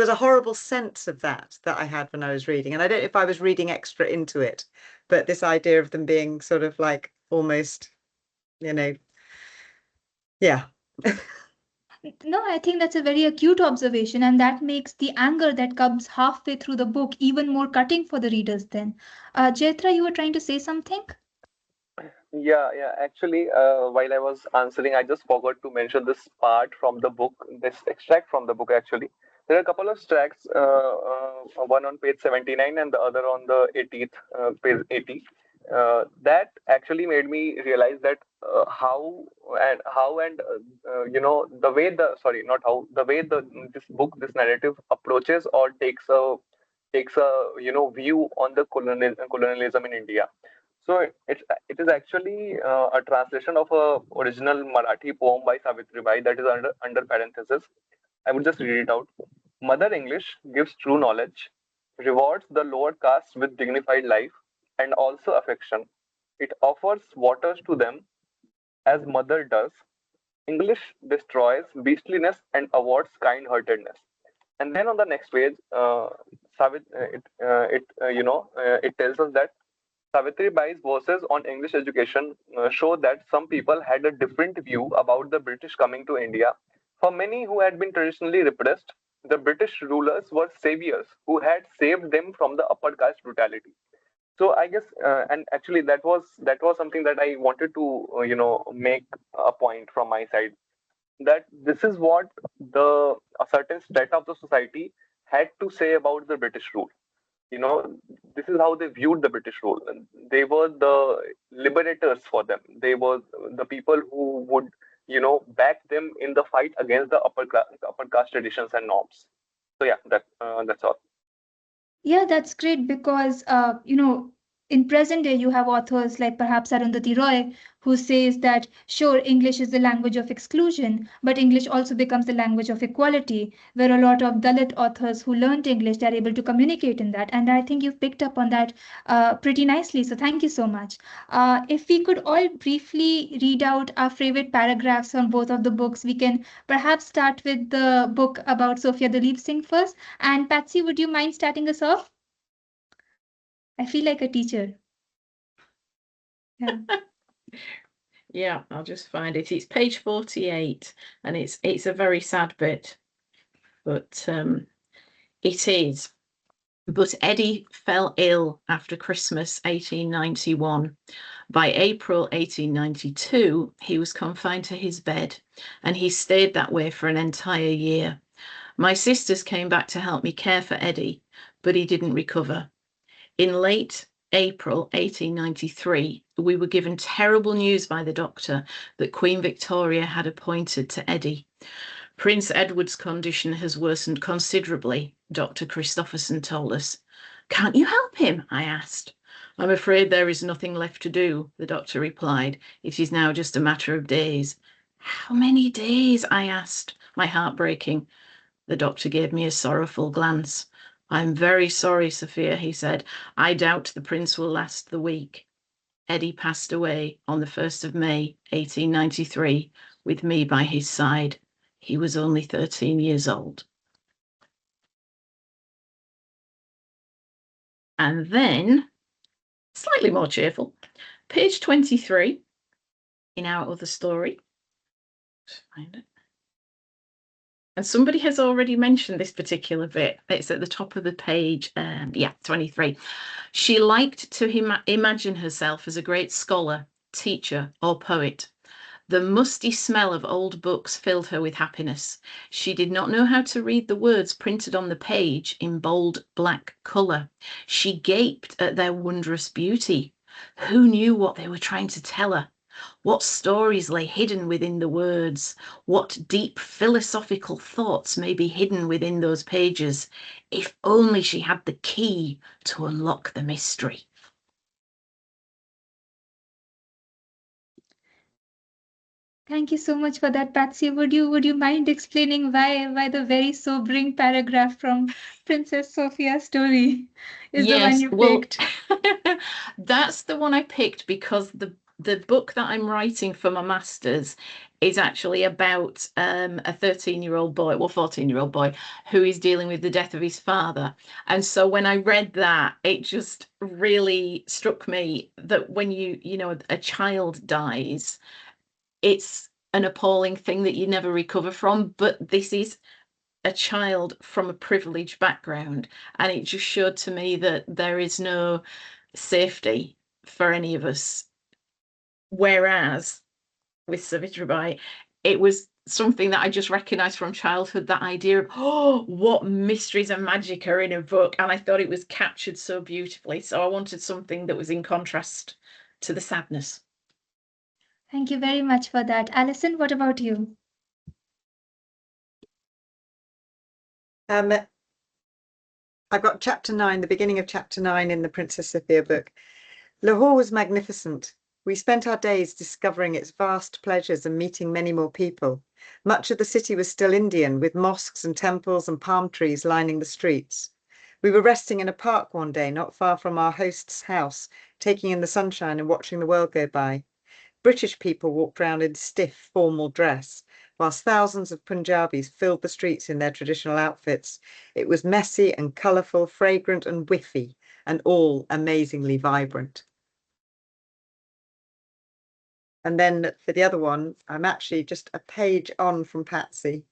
Speaker 3: a horrible sense of that I had when I was reading, and I don't know if I was reading extra into it, but this idea of them being sort of like almost, you know, yeah.
Speaker 2: No, I think that's a very acute observation, and that makes the anger that comes halfway through the book even more cutting for the readers then. Jethra, you were trying to say something?
Speaker 6: Yeah, Actually, while I was answering, I just forgot to mention this part from the book, this extract from the book. Actually, there are a couple of extracts, one on page 79 and the other on the 80th, page 80. That actually made me realize that you know, the way the sorry, not how, the way this book, this narrative approaches or takes a view on the colonialism in India. So it is actually a translation of a original Marathi poem by Savitribai that is under parenthesis. I would just read it out. Mother English gives true knowledge, rewards the lower caste with dignified life and also affection. It offers waters to them as mother does. English destroys beastliness and awards kind-heartedness. And then on the next page, it tells us that Savitribai's verses on English education show that some people had a different view about the British coming to India. For many who had been traditionally repressed, the British rulers were saviors who had saved them from the upper caste brutality. So I guess, and actually that was something that I wanted to make a point from my side, that this is what a certain strata of the society had to say about the British rule. You know, this is how they viewed the British rule. And they were the liberators for them. They were the people who would, back them in the fight against the upper caste traditions and norms. So yeah, that's all.
Speaker 2: Yeah, that's great because, in present day, you have authors like perhaps Arundhati Roy, who says that, sure, English is the language of exclusion, but English also becomes the language of equality, where a lot of Dalit authors who learned English, they're able to communicate in that. And I think you've picked up on that pretty nicely. So thank you so much. If we could all briefly read out our favorite paragraphs from both of the books, we can perhaps start with the book about Sophia Duleep Singh first. And Patsy, would you mind starting us off? I feel like a teacher. Yeah.
Speaker 7: Yeah, I'll just find it. It's page 48, and it's a very sad bit, but it is. But Eddie fell ill after Christmas 1891. By April 1892, he was confined to his bed, and he stayed that way for an entire year. My sisters came back to help me care for Eddie, but he didn't recover. In late April 1893, we were given terrible news by the doctor that Queen Victoria had appointed to Eddie. Prince Edward's condition has worsened considerably, Dr. Christopherson told us. Can't you help him? I asked. I'm afraid there is nothing left to do, the doctor replied. It is now just a matter of days. How many days? I asked, my heart breaking. The doctor gave me a sorrowful glance. I'm very sorry, Sophia, he said. I doubt the prince will last the week. Eddie passed away on the 1st of May, 1893, with me by his side. He was only 13 years old. And then, slightly more cheerful, page 23 in our other story. Let's find it. And somebody has already mentioned this particular bit. It's at the top of the page. 23. She liked to imagine herself as a great scholar, teacher, or poet. The musty smell of old books filled her with happiness. She did not know how to read the words printed on the page in bold black colour. She gaped at their wondrous beauty. Who knew what they were trying to tell her? What stories lay hidden within the words? What deep philosophical thoughts may be hidden within those pages? If only she had the key to unlock the mystery.
Speaker 2: Thank you so much for that, Patsy. Would you mind explaining why the very sobering paragraph from Princess Sophia's story is the one you picked?
Speaker 7: That's the one I picked because the book that I'm writing for my master's is actually about a 13-year-old boy, well, 14-year-old boy, who is dealing with the death of his father. And so when I read that, it just really struck me that when a child dies, it's an appalling thing that you never recover from. But this is a child from a privileged background, and it just showed to me that there is no safety for any of us. Whereas with Savitribai, it was something that I just recognized from childhood, that idea of, oh, what mysteries and magic are in a book. And I thought it was captured so beautifully. So I wanted something that was in contrast to the sadness.
Speaker 2: Thank you very much for that. Alison, what about you?
Speaker 3: I've got chapter 9, the beginning of chapter 9 in the Princess Sophia book. Lahore was magnificent. We spent our days discovering its vast pleasures and meeting many more people. Much of the city was still Indian, with mosques and temples and palm trees lining the streets. We were resting in a park one day, not far from our host's house, taking in the sunshine and watching the world go by. British people walked round in stiff, formal dress, whilst thousands of Punjabis filled the streets in their traditional outfits. It was messy and colourful, fragrant and whiffy, and all amazingly vibrant. And then for the other one, I'm actually just a page on from Patsy.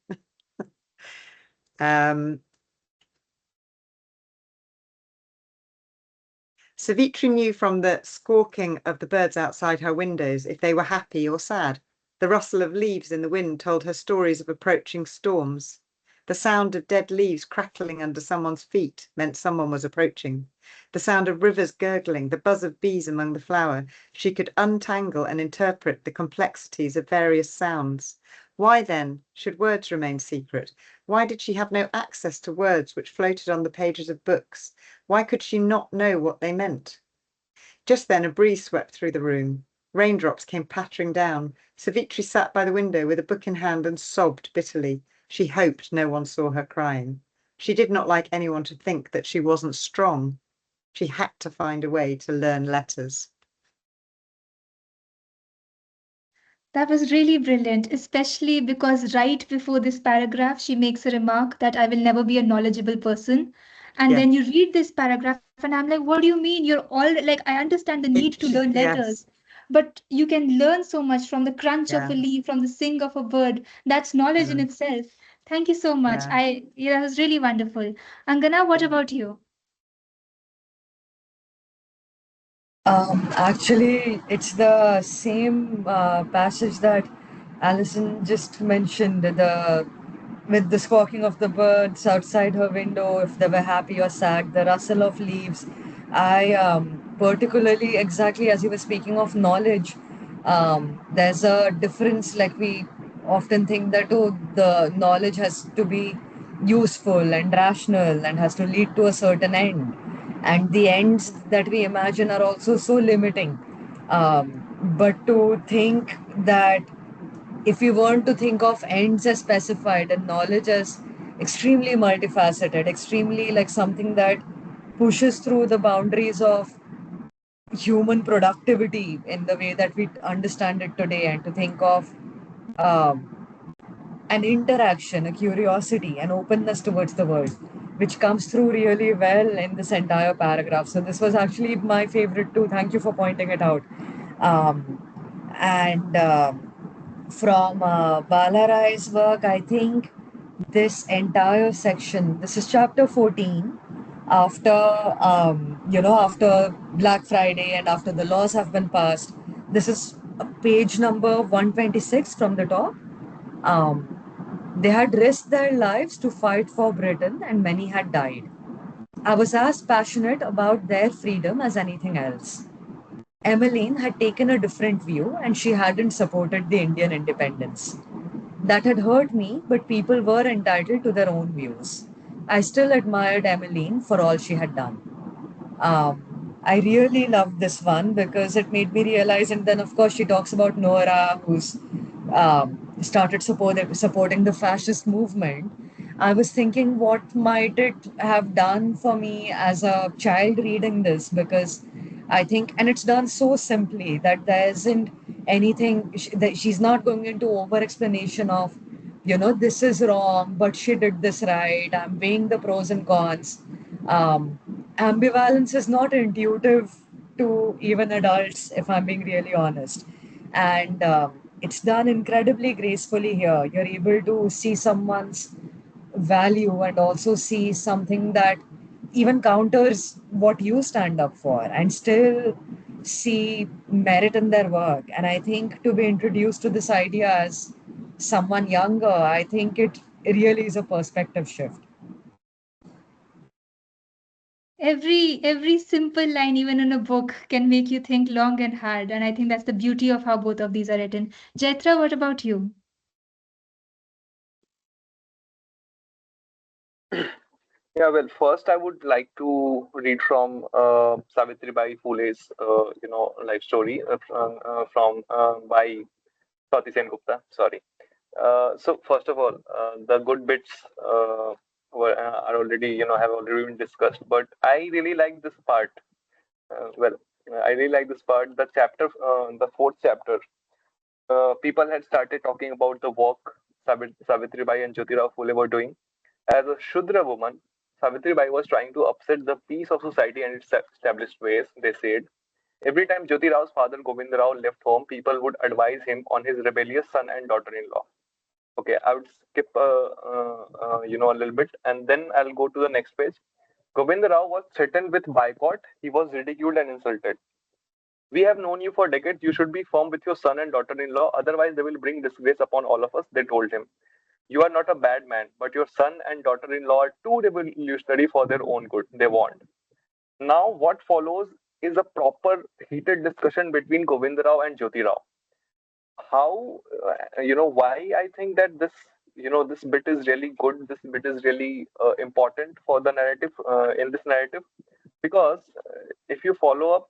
Speaker 3: Savitri knew from the squawking of the birds outside her windows if they were happy or sad. The rustle of leaves in the wind told her stories of approaching storms. The sound of dead leaves crackling under someone's feet meant someone was approaching. The sound of rivers gurgling, the buzz of bees among the flower. She could untangle and interpret the complexities of various sounds. Why then should words remain secret? Why did she have no access to words which floated on the pages of books? Why could she not know what they meant? Just then a breeze swept through the room. Raindrops came pattering down. Savitri sat by the window with a book in hand and sobbed bitterly. She hoped no one saw her crying. She did not like anyone to think that she wasn't strong. She had to find a way to learn letters.
Speaker 2: That was really brilliant, especially because right before this paragraph, she makes a remark that I will never be a knowledgeable person. And
Speaker 3: Yeah.
Speaker 2: then you read this paragraph, and I'm like, what do you mean? You're all like, I understand the need to learn letters,
Speaker 3: Yes.
Speaker 2: but you can learn so much from the crunch of
Speaker 3: Yeah.
Speaker 2: a leaf, from the sing of a bird. That's knowledge in itself. Thank you so much.
Speaker 3: Yeah.
Speaker 2: That was really wonderful. Angana, what
Speaker 3: Yeah.
Speaker 2: about you?
Speaker 5: Actually, it's the same passage that Alison just mentioned. The with the squawking of the birds outside her window, if they were happy or sad, the rustle of leaves. I particularly exactly as you were speaking of knowledge, there's a difference. Like we often think that oh, the knowledge has to be useful and rational and has to lead to a certain end, and the ends that we imagine are also so limiting. But to think that if we want to think of ends as specified and knowledge as extremely multifaceted, extremely like something that pushes through the boundaries of human productivity in the way that we understand it today, and to think of um, an interaction, a curiosity, an openness towards the world, which comes through really well in this entire paragraph. So, this was actually my favorite too. Thank you for pointing it out. And From Bala Rai's work, I think this entire section, this is chapter 14, after, after Black Friday and after the laws have been passed. This is page number 126 from the top. Um, they had risked their lives to fight for Britain, and many had died. I was as passionate about their freedom as anything else. Emmeline had taken a different view, and she hadn't supported the Indian independence. That had hurt me, but people were entitled to their own views. I still admired Emmeline for all she had done. I really loved this one because it made me realize, and then of course she talks about Nora, who's started supporting the fascist movement. I was thinking, what might it have done for me as a child reading this? Because I think, and it's done so simply that there isn't anything that she's not going into over explanation of, this is wrong, but she did this right. I'm weighing the pros and cons. Um, Ambivalence is not intuitive to even adults, if I'm being really honest. And it's done incredibly gracefully here. You're able to see someone's value and also see something that even counters what you stand up for and still see merit in their work. And I think to be introduced to this idea as someone younger, I think it really is a perspective shift.
Speaker 2: Every simple line, even in a book, can make you think long and hard. And I think that's the beauty of how both of these are written. Jaitra, what about you?
Speaker 6: Yeah, well, first I would like to read from Savitribai Phule's, life story by Swati Sen Gupta. Sorry. So first of all, the good bits are already, have already been discussed. But I really like this part. I really like this part. The chapter, the fourth chapter. People had started talking about the work Savitribai and Jyotirao Phule were doing. As a Shudra woman, Savitribai was trying to upset the peace of society and its established ways, they said. Every time Jyoti Rao's father Govinda Rao left home, people would advise him on his rebellious son and daughter-in-law. Okay, I would skip, a little bit, and then I'll go to the next page. Govinda Rao was threatened with boycott. He was ridiculed and insulted. We have known you for decades. You should be firm with your son and daughter-in-law. Otherwise, they will bring disgrace upon all of us. They told him. You are not a bad man, but your son and daughter-in-law are too revolutionary for their own good. They warned. Now, what follows is a proper heated discussion between Govinda Rao and Jyoti Rao. How, why I think that this bit is really good. This bit is really important for the narrative, in this narrative. because if you follow up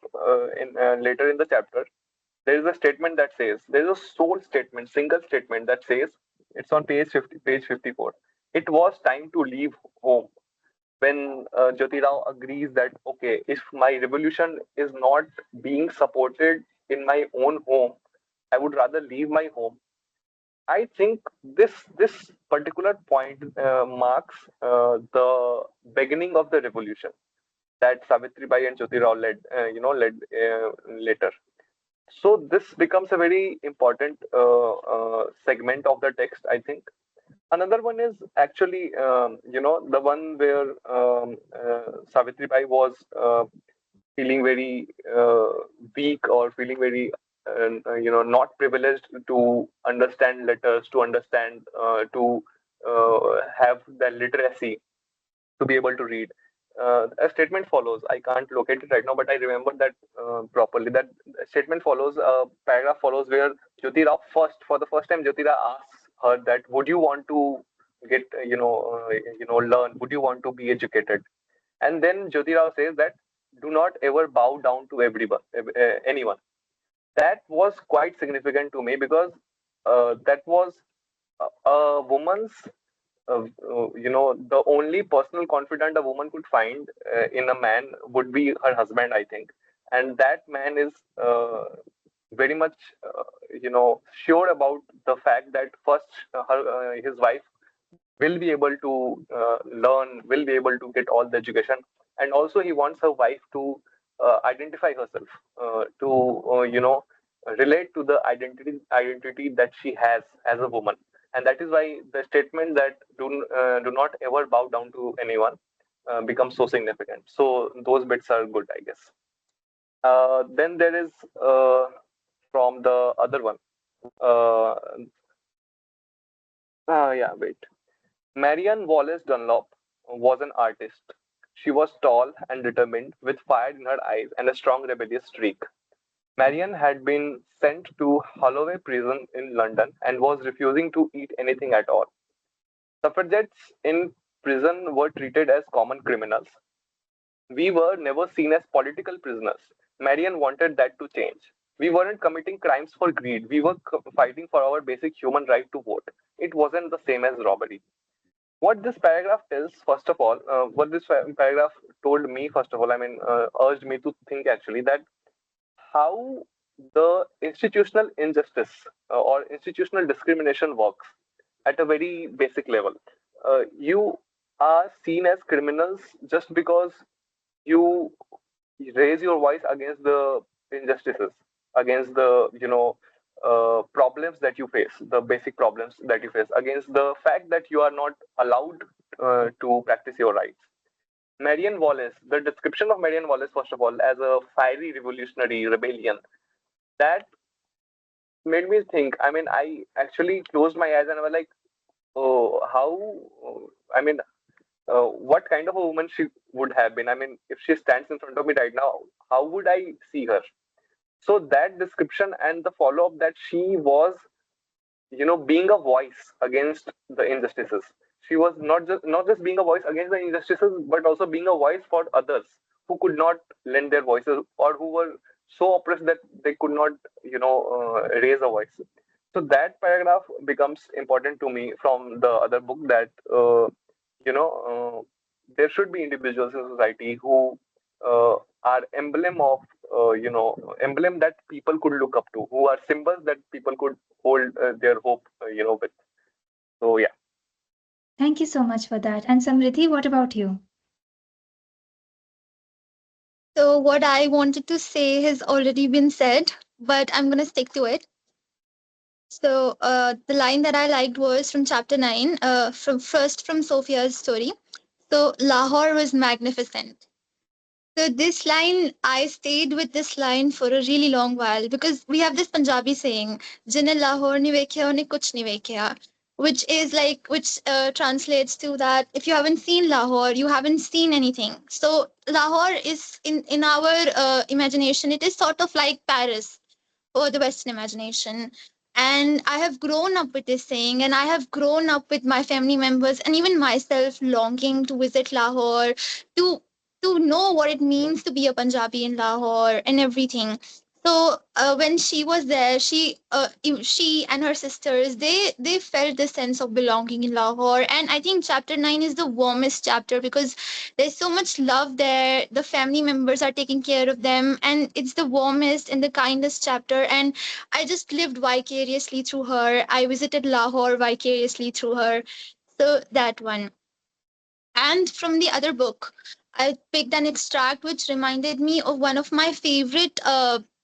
Speaker 6: in later in the chapter, there is a statement that says, there is a sole statement, single statement that says, it's on page 50, page 54. It was time to leave home. When Jyoti Rao agrees that, okay, if my revolution is not being supported in my own home, I would rather leave my home. I think this particular point marks the beginning of the revolution that Savitribai and Jyoti Rao led later. So this becomes a very important segment of the text, I think. Another one is actually, the one where Savitribai was feeling very weak or feeling very, not privileged to understand letters, to understand, to have the literacy, to be able to read. A statement follows. I can't locate it right now, but I remember that properly. That statement follows. A paragraph follows where Jyoti Rao for the first time, Jyoti Rao asks her that, "Would you want to get, learn? Would you want to be educated?" And then Jyoti Rao says that, "Do not ever bow down to anyone." That was quite significant to me because that was a woman's the only personal confidant a woman could find in a man would be her husband, I think. And that man is very much, sure about the fact that first his wife will be able to learn, will be able to get all the education. And also he wants her wife to identify herself, to, relate to the identity that she has as a woman. And that is why the statement that do not ever bow down to anyone becomes so significant. So those bits are good, I guess. Then there is from the other one. Yeah, wait. Marianne Wallace Dunlop was an artist. She was tall and determined, with fire in her eyes and a strong rebellious streak. Marianne had been sent to Holloway prison in London and was refusing to eat anything at all. Suffragettes in prison were treated as common criminals. We were never seen as political prisoners. Marianne wanted that to change. We weren't committing crimes for greed. We were fighting for our basic human right to vote. It wasn't the same as robbery. What this paragraph tells, first of all, what this paragraph told me, first of all, urged me to think actually that how the institutional injustice or institutional discrimination works at a very basic level. You are seen as criminals just because you raise your voice against the injustices, against the problems that you face, the basic problems that you face, against the fact that you are not allowed to practice your rights. Marianne Wallace, the description of Marianne Wallace, first of all, as a fiery revolutionary rebellion, that made me think. I actually closed my eyes and I was like, oh, how, what kind of a woman she would have been. If she stands in front of me right now, how would I see her? So that description and the follow up that she was, being a voice against the injustices. She was not just being a voice against the injustices, but also being a voice for others who could not lend their voices or who were so oppressed that they could not, raise a voice. So that paragraph becomes important to me from the other book that there should be individuals in society who are emblem that people could look up to, who are symbols that people could hold their hope, with. So yeah.
Speaker 2: Thank you so much for that. And Samriddhi, what about you?
Speaker 4: So what I wanted to say has already been said, but I'm going to stick to it. So the line that I liked was from chapter 9, from Sophia's story. So Lahore was magnificent. So this line, I stayed with this line for a really long while because we have this Punjabi saying, "Jine Lahore ni vekhya, unne kuch nahi vekhya," which translates to that if you haven't seen Lahore, you haven't seen anything. So Lahore is in our imagination, it is sort of like Paris for the Western imagination. And I have grown up with this saying, and I have grown up with my family members and even myself longing to visit Lahore, to to know what it means to be a Punjabi in Lahore and everything. So when she was there, she and her sisters, they felt the sense of belonging in Lahore. And I think chapter 9 is the warmest chapter because there's so much love there. The family members are taking care of them, and it's the warmest and the kindest chapter. And I just lived vicariously through her. I visited Lahore vicariously through her. So that one. And from the other book, I picked an extract which reminded me of one of my favorite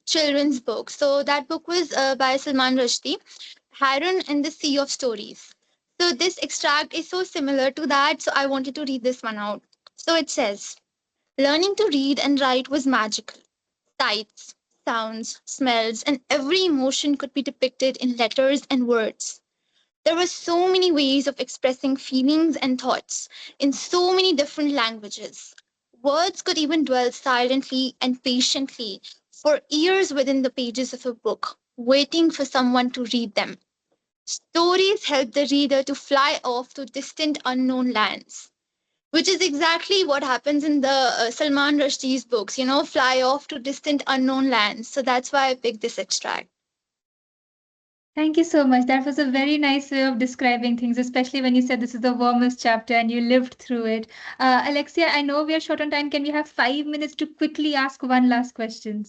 Speaker 4: children's books. So that book was by Salman Rushdie, Heroine in the Sea of Stories. So this extract is so similar to that, so I wanted to read this one out. So it says, learning to read and write was magical. Sights, sounds, smells, and every emotion could be depicted in letters and words. There were so many ways of expressing feelings and thoughts in so many different languages. Words could even dwell silently and patiently for years within the pages of a book, waiting for someone to read them. Stories help the reader to fly off to distant unknown lands, which is exactly what happens in the Salman Rushdie's books, fly off to distant unknown lands. So that's why I picked this extract.
Speaker 2: Thank you so much. That was a very nice way of describing things, especially when you said this is the warmest chapter and you lived through it. Alexia, I know we are short on time. Can we have 5 minutes to quickly ask one last question?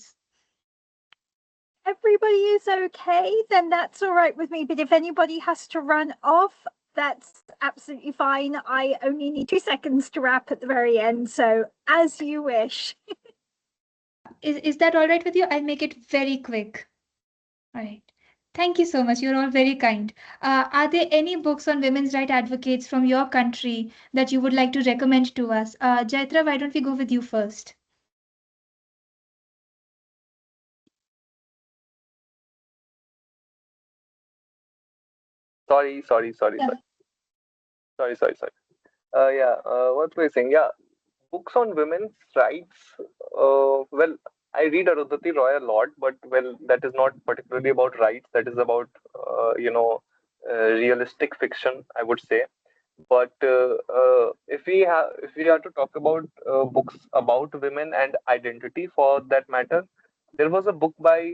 Speaker 1: Everybody is okay, then that's all right with me. But if anybody has to run off, that's absolutely fine. I only need 2 seconds to wrap at the very end. So as you wish.
Speaker 2: Is that all right with you? I'll make it very quick. All right. Thank you so much. You're all very kind. Are there any books on women's rights advocates from your country that you would like to recommend to us? Jaitra, why don't we go with you first?
Speaker 6: Sorry. What were you saying? Yeah, books on women's rights. Well, I read Arundhati Roy a lot, but well, that is not particularly about rights. That is about realistic fiction, I would say. But if we are to talk about books about women and identity, for that matter, there was a book by,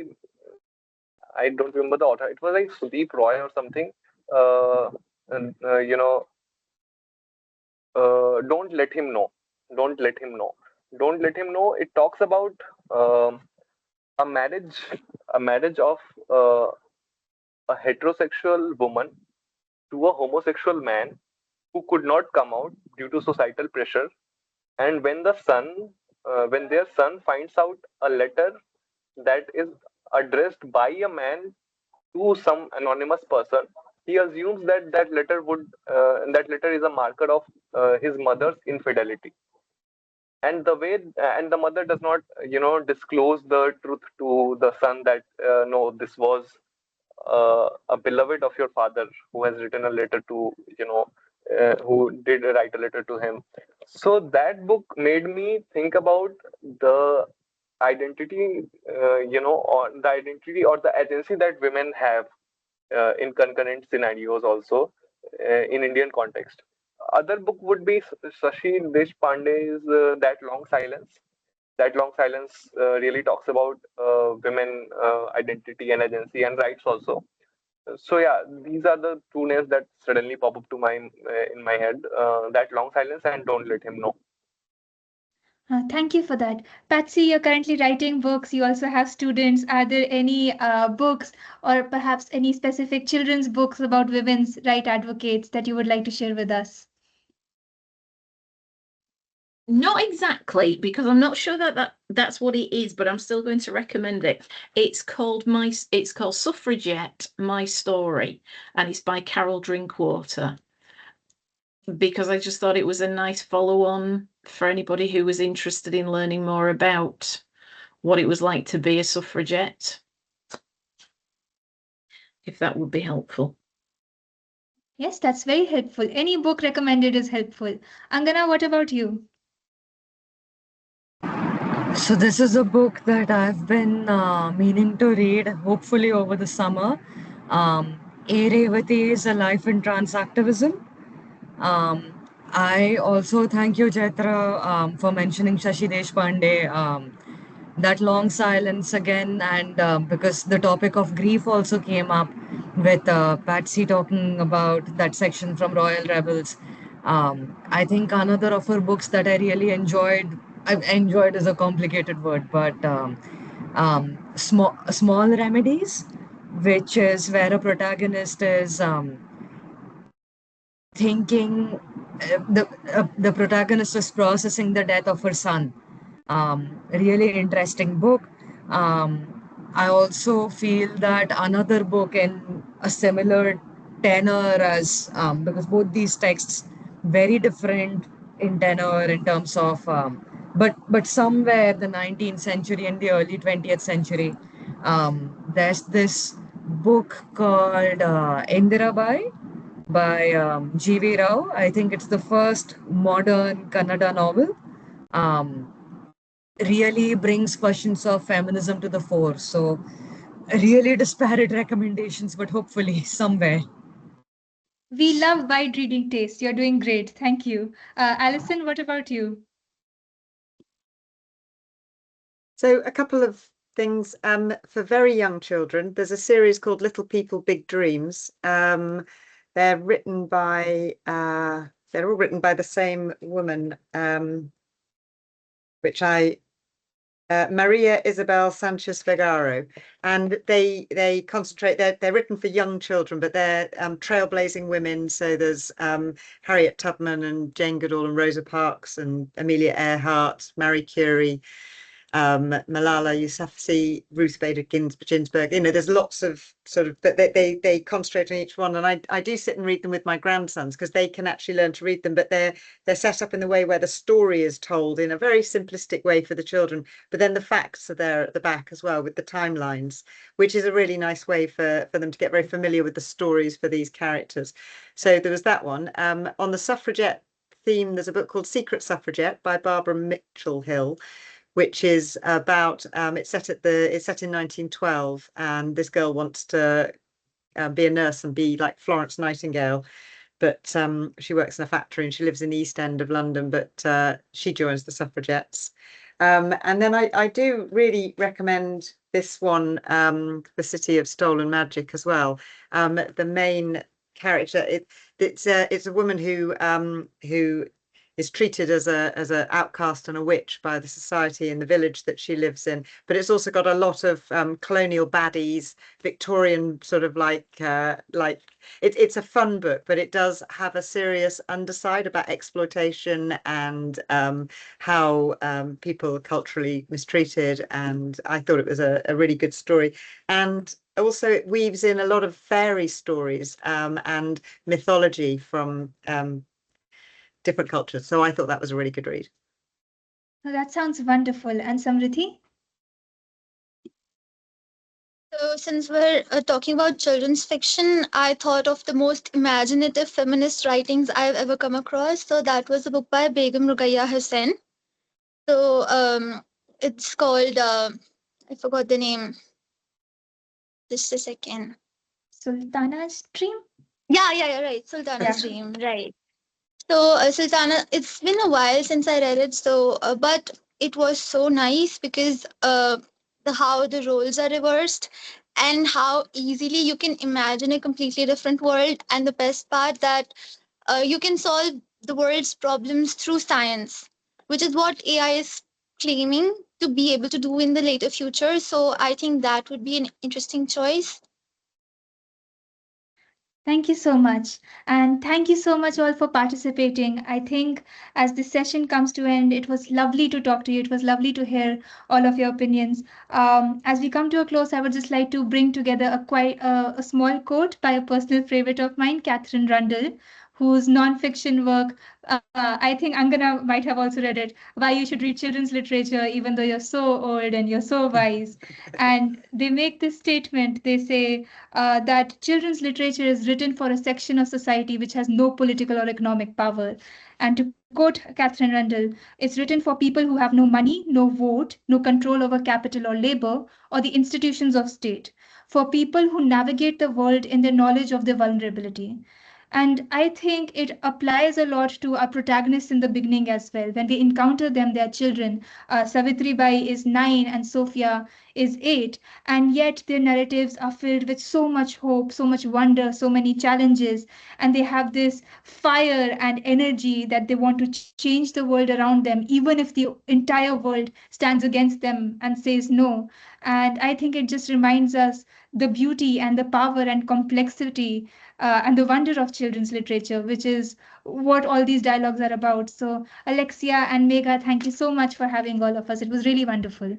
Speaker 6: I don't remember the author. It was like Sudeep Roy or something. Uh, and, don't let him know. Don't let him know. Don't let him know. It talks about um a marriage, a marriage of a heterosexual woman to a homosexual man who could not come out due to societal pressure. And when their son finds out a letter that is addressed by a man to some anonymous person, he assumes that that letter is a marker of his mother's infidelity. And the mother does not disclose the truth to the son that no, this was a beloved of your father who has written a letter to who did write a letter to him. So that book made me think about the identity, or the identity or the agency that women have in concurrent scenarios also in Indian context. Other book would be Sashi Deshpande's That Long Silence. That Long Silence really talks about women identity and agency and rights also. So yeah, these are the two names that suddenly pop up to my in my head. That Long Silence and Don't Let Him Know.
Speaker 2: Thank you for that. Patsy, you're currently writing books. You also have students. Are there any books or perhaps any specific children's books about women's rights advocates that you would like to share with us?
Speaker 7: Not exactly, because I'm not sure that's what it is, but I'm still going to recommend it. It's called Suffragette, My Story, and it's by Carol Drinkwater. Because I just thought it was a nice follow-on for anybody who was interested in learning more about what it was like to be a suffragette, if that would be helpful.
Speaker 2: Yes, that's very helpful. Any book recommended is helpful. Angana, what about you?
Speaker 5: So this is a book that I've been meaning to read, hopefully over the summer. A. Revati is A Life in Trans Activism. I also thank you, Chaitra, for mentioning Shashi Deshpande. That long silence again, and because the topic of grief also came up with Patsy talking about that section from Royal Rebels. I think another of her books that I really enjoyed, I've enjoyed is a complicated word, but small remedies, which is where a protagonist is thinking the protagonist is processing the death of her son. Really interesting book. I also feel that another book in a similar tenor as because both these texts very different in tenor in terms of but somewhere the 19th century and the early 20th century, there's this book called Indirabai by G.V. Rao. I think it's the first modern Kannada novel. Um, really brings questions of feminism to the fore. So, really disparate recommendations, but hopefully somewhere.
Speaker 2: We love wide reading taste. You're doing great. Thank you. Alison, what about you?
Speaker 3: So a couple of things for very young children. There's a series called Little People, Big Dreams. They're written by they're all written by the same woman, which I Maria Isabel Sanchez Vergaro, and they concentrate. They're written for young children, but they're trailblazing women. So there's Harriet Tubman and Jane Goodall and Rosa Parks and Amelia Earhart, Marie Curie, Malala Yousafzai, Ruth Bader Ginsburg. You know, there's lots of sort of, but they concentrate on each one. And I do sit and read them with my grandsons because they can actually learn to read them. But they're set up in the way where the story is told in a very simplistic way for the children. But then the facts are there at the back as well with the timelines, which is a really nice way for them to get very familiar with the stories for these characters. So there was that one. On the suffragette theme, there's a book called Secret Suffragette by Barbara Mitchell Hill, which is about it's set in 1912, and this girl wants to be a nurse and be like Florence Nightingale, but she works in a factory and she lives in the East End of London, but she joins the suffragettes. And then I do really recommend this one, The City of Stolen Magic, as well. The main character, it's a woman who is treated as a outcast and a witch by the society in the village that she lives in. But it's also got a lot of colonial baddies, Victorian sort of like it's a fun book, but it does have a serious underside about exploitation and how people are culturally mistreated. And I thought it was a really good story. And also it weaves in a lot of fairy stories and mythology from different cultures. So I thought that was a really good read.
Speaker 2: Oh, that sounds wonderful. And Samriddhi?
Speaker 4: So, since we're talking about children's fiction, I thought of the most imaginative feminist writings I've ever come across. So, that was a book by Begum Ruqayya Hussain. So, it's called, I forgot the name. Just a second.
Speaker 2: Sultana's Dream?
Speaker 4: Yeah, right. Sultana's
Speaker 2: Yeah.
Speaker 4: Dream, right. So, Sultana, it's been a while since I read it. So, but it was so nice because how the roles are reversed and how easily you can imagine a completely different world. And the best part that you can solve the world's problems through science, which is what AI is claiming to be able to do in the later future. So, I think that would be an interesting choice.
Speaker 2: Thank you so much. And thank you so much all for participating. I think as this session comes to end, it was lovely to talk to you. It was lovely to hear all of your opinions. As we come to a close, I would just like to bring together a small quote by a personal favorite of mine, Catherine Rundle, whose nonfiction work, I think Angana might have also read it, Why You Should Read Children's Literature Even Though You're So Old and You're So Wise. And they make this statement, they say, that children's literature is written for a section of society which has no political or economic power. And to quote Catherine Rundle, it's written for people who have no money, no vote, no control over capital or labor, or the institutions of state, for people who navigate the world in their knowledge of their vulnerability. And I think it applies a lot to our protagonists in the beginning as well. When we encounter them, they are children. Savitribai is 9 and Sophia is 8. And yet their narratives are filled with so much hope, so much wonder, so many challenges. And they have this fire and energy that they want to change the world around them, even if the entire world stands against them and says no. And I think it just reminds us the beauty and the power and complexity and the wonder of children's literature, which is what all these dialogues are about. So, Alexia and Megha, thank you so much for having all of us. It was really wonderful.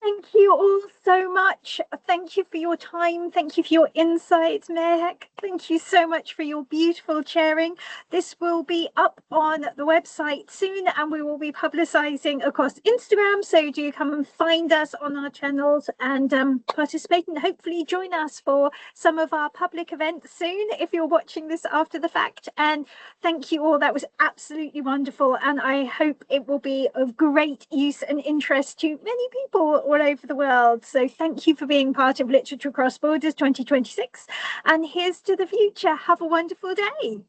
Speaker 1: Thank you all so much. Thank you for your time. Thank you for your insights, Mehek. Thank you so much for your beautiful sharing. This will be up on the website soon, and we will be publicizing across Instagram. So do come and find us on our channels and participate, and hopefully join us for some of our public events soon if you're watching this after the fact. And thank you all. That was absolutely wonderful. And I hope it will be of great use and interest to many people all over the world. So thank you for being part of Literature Across Borders 2026. And here's to the future. Have a wonderful day.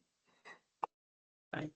Speaker 7: Bye.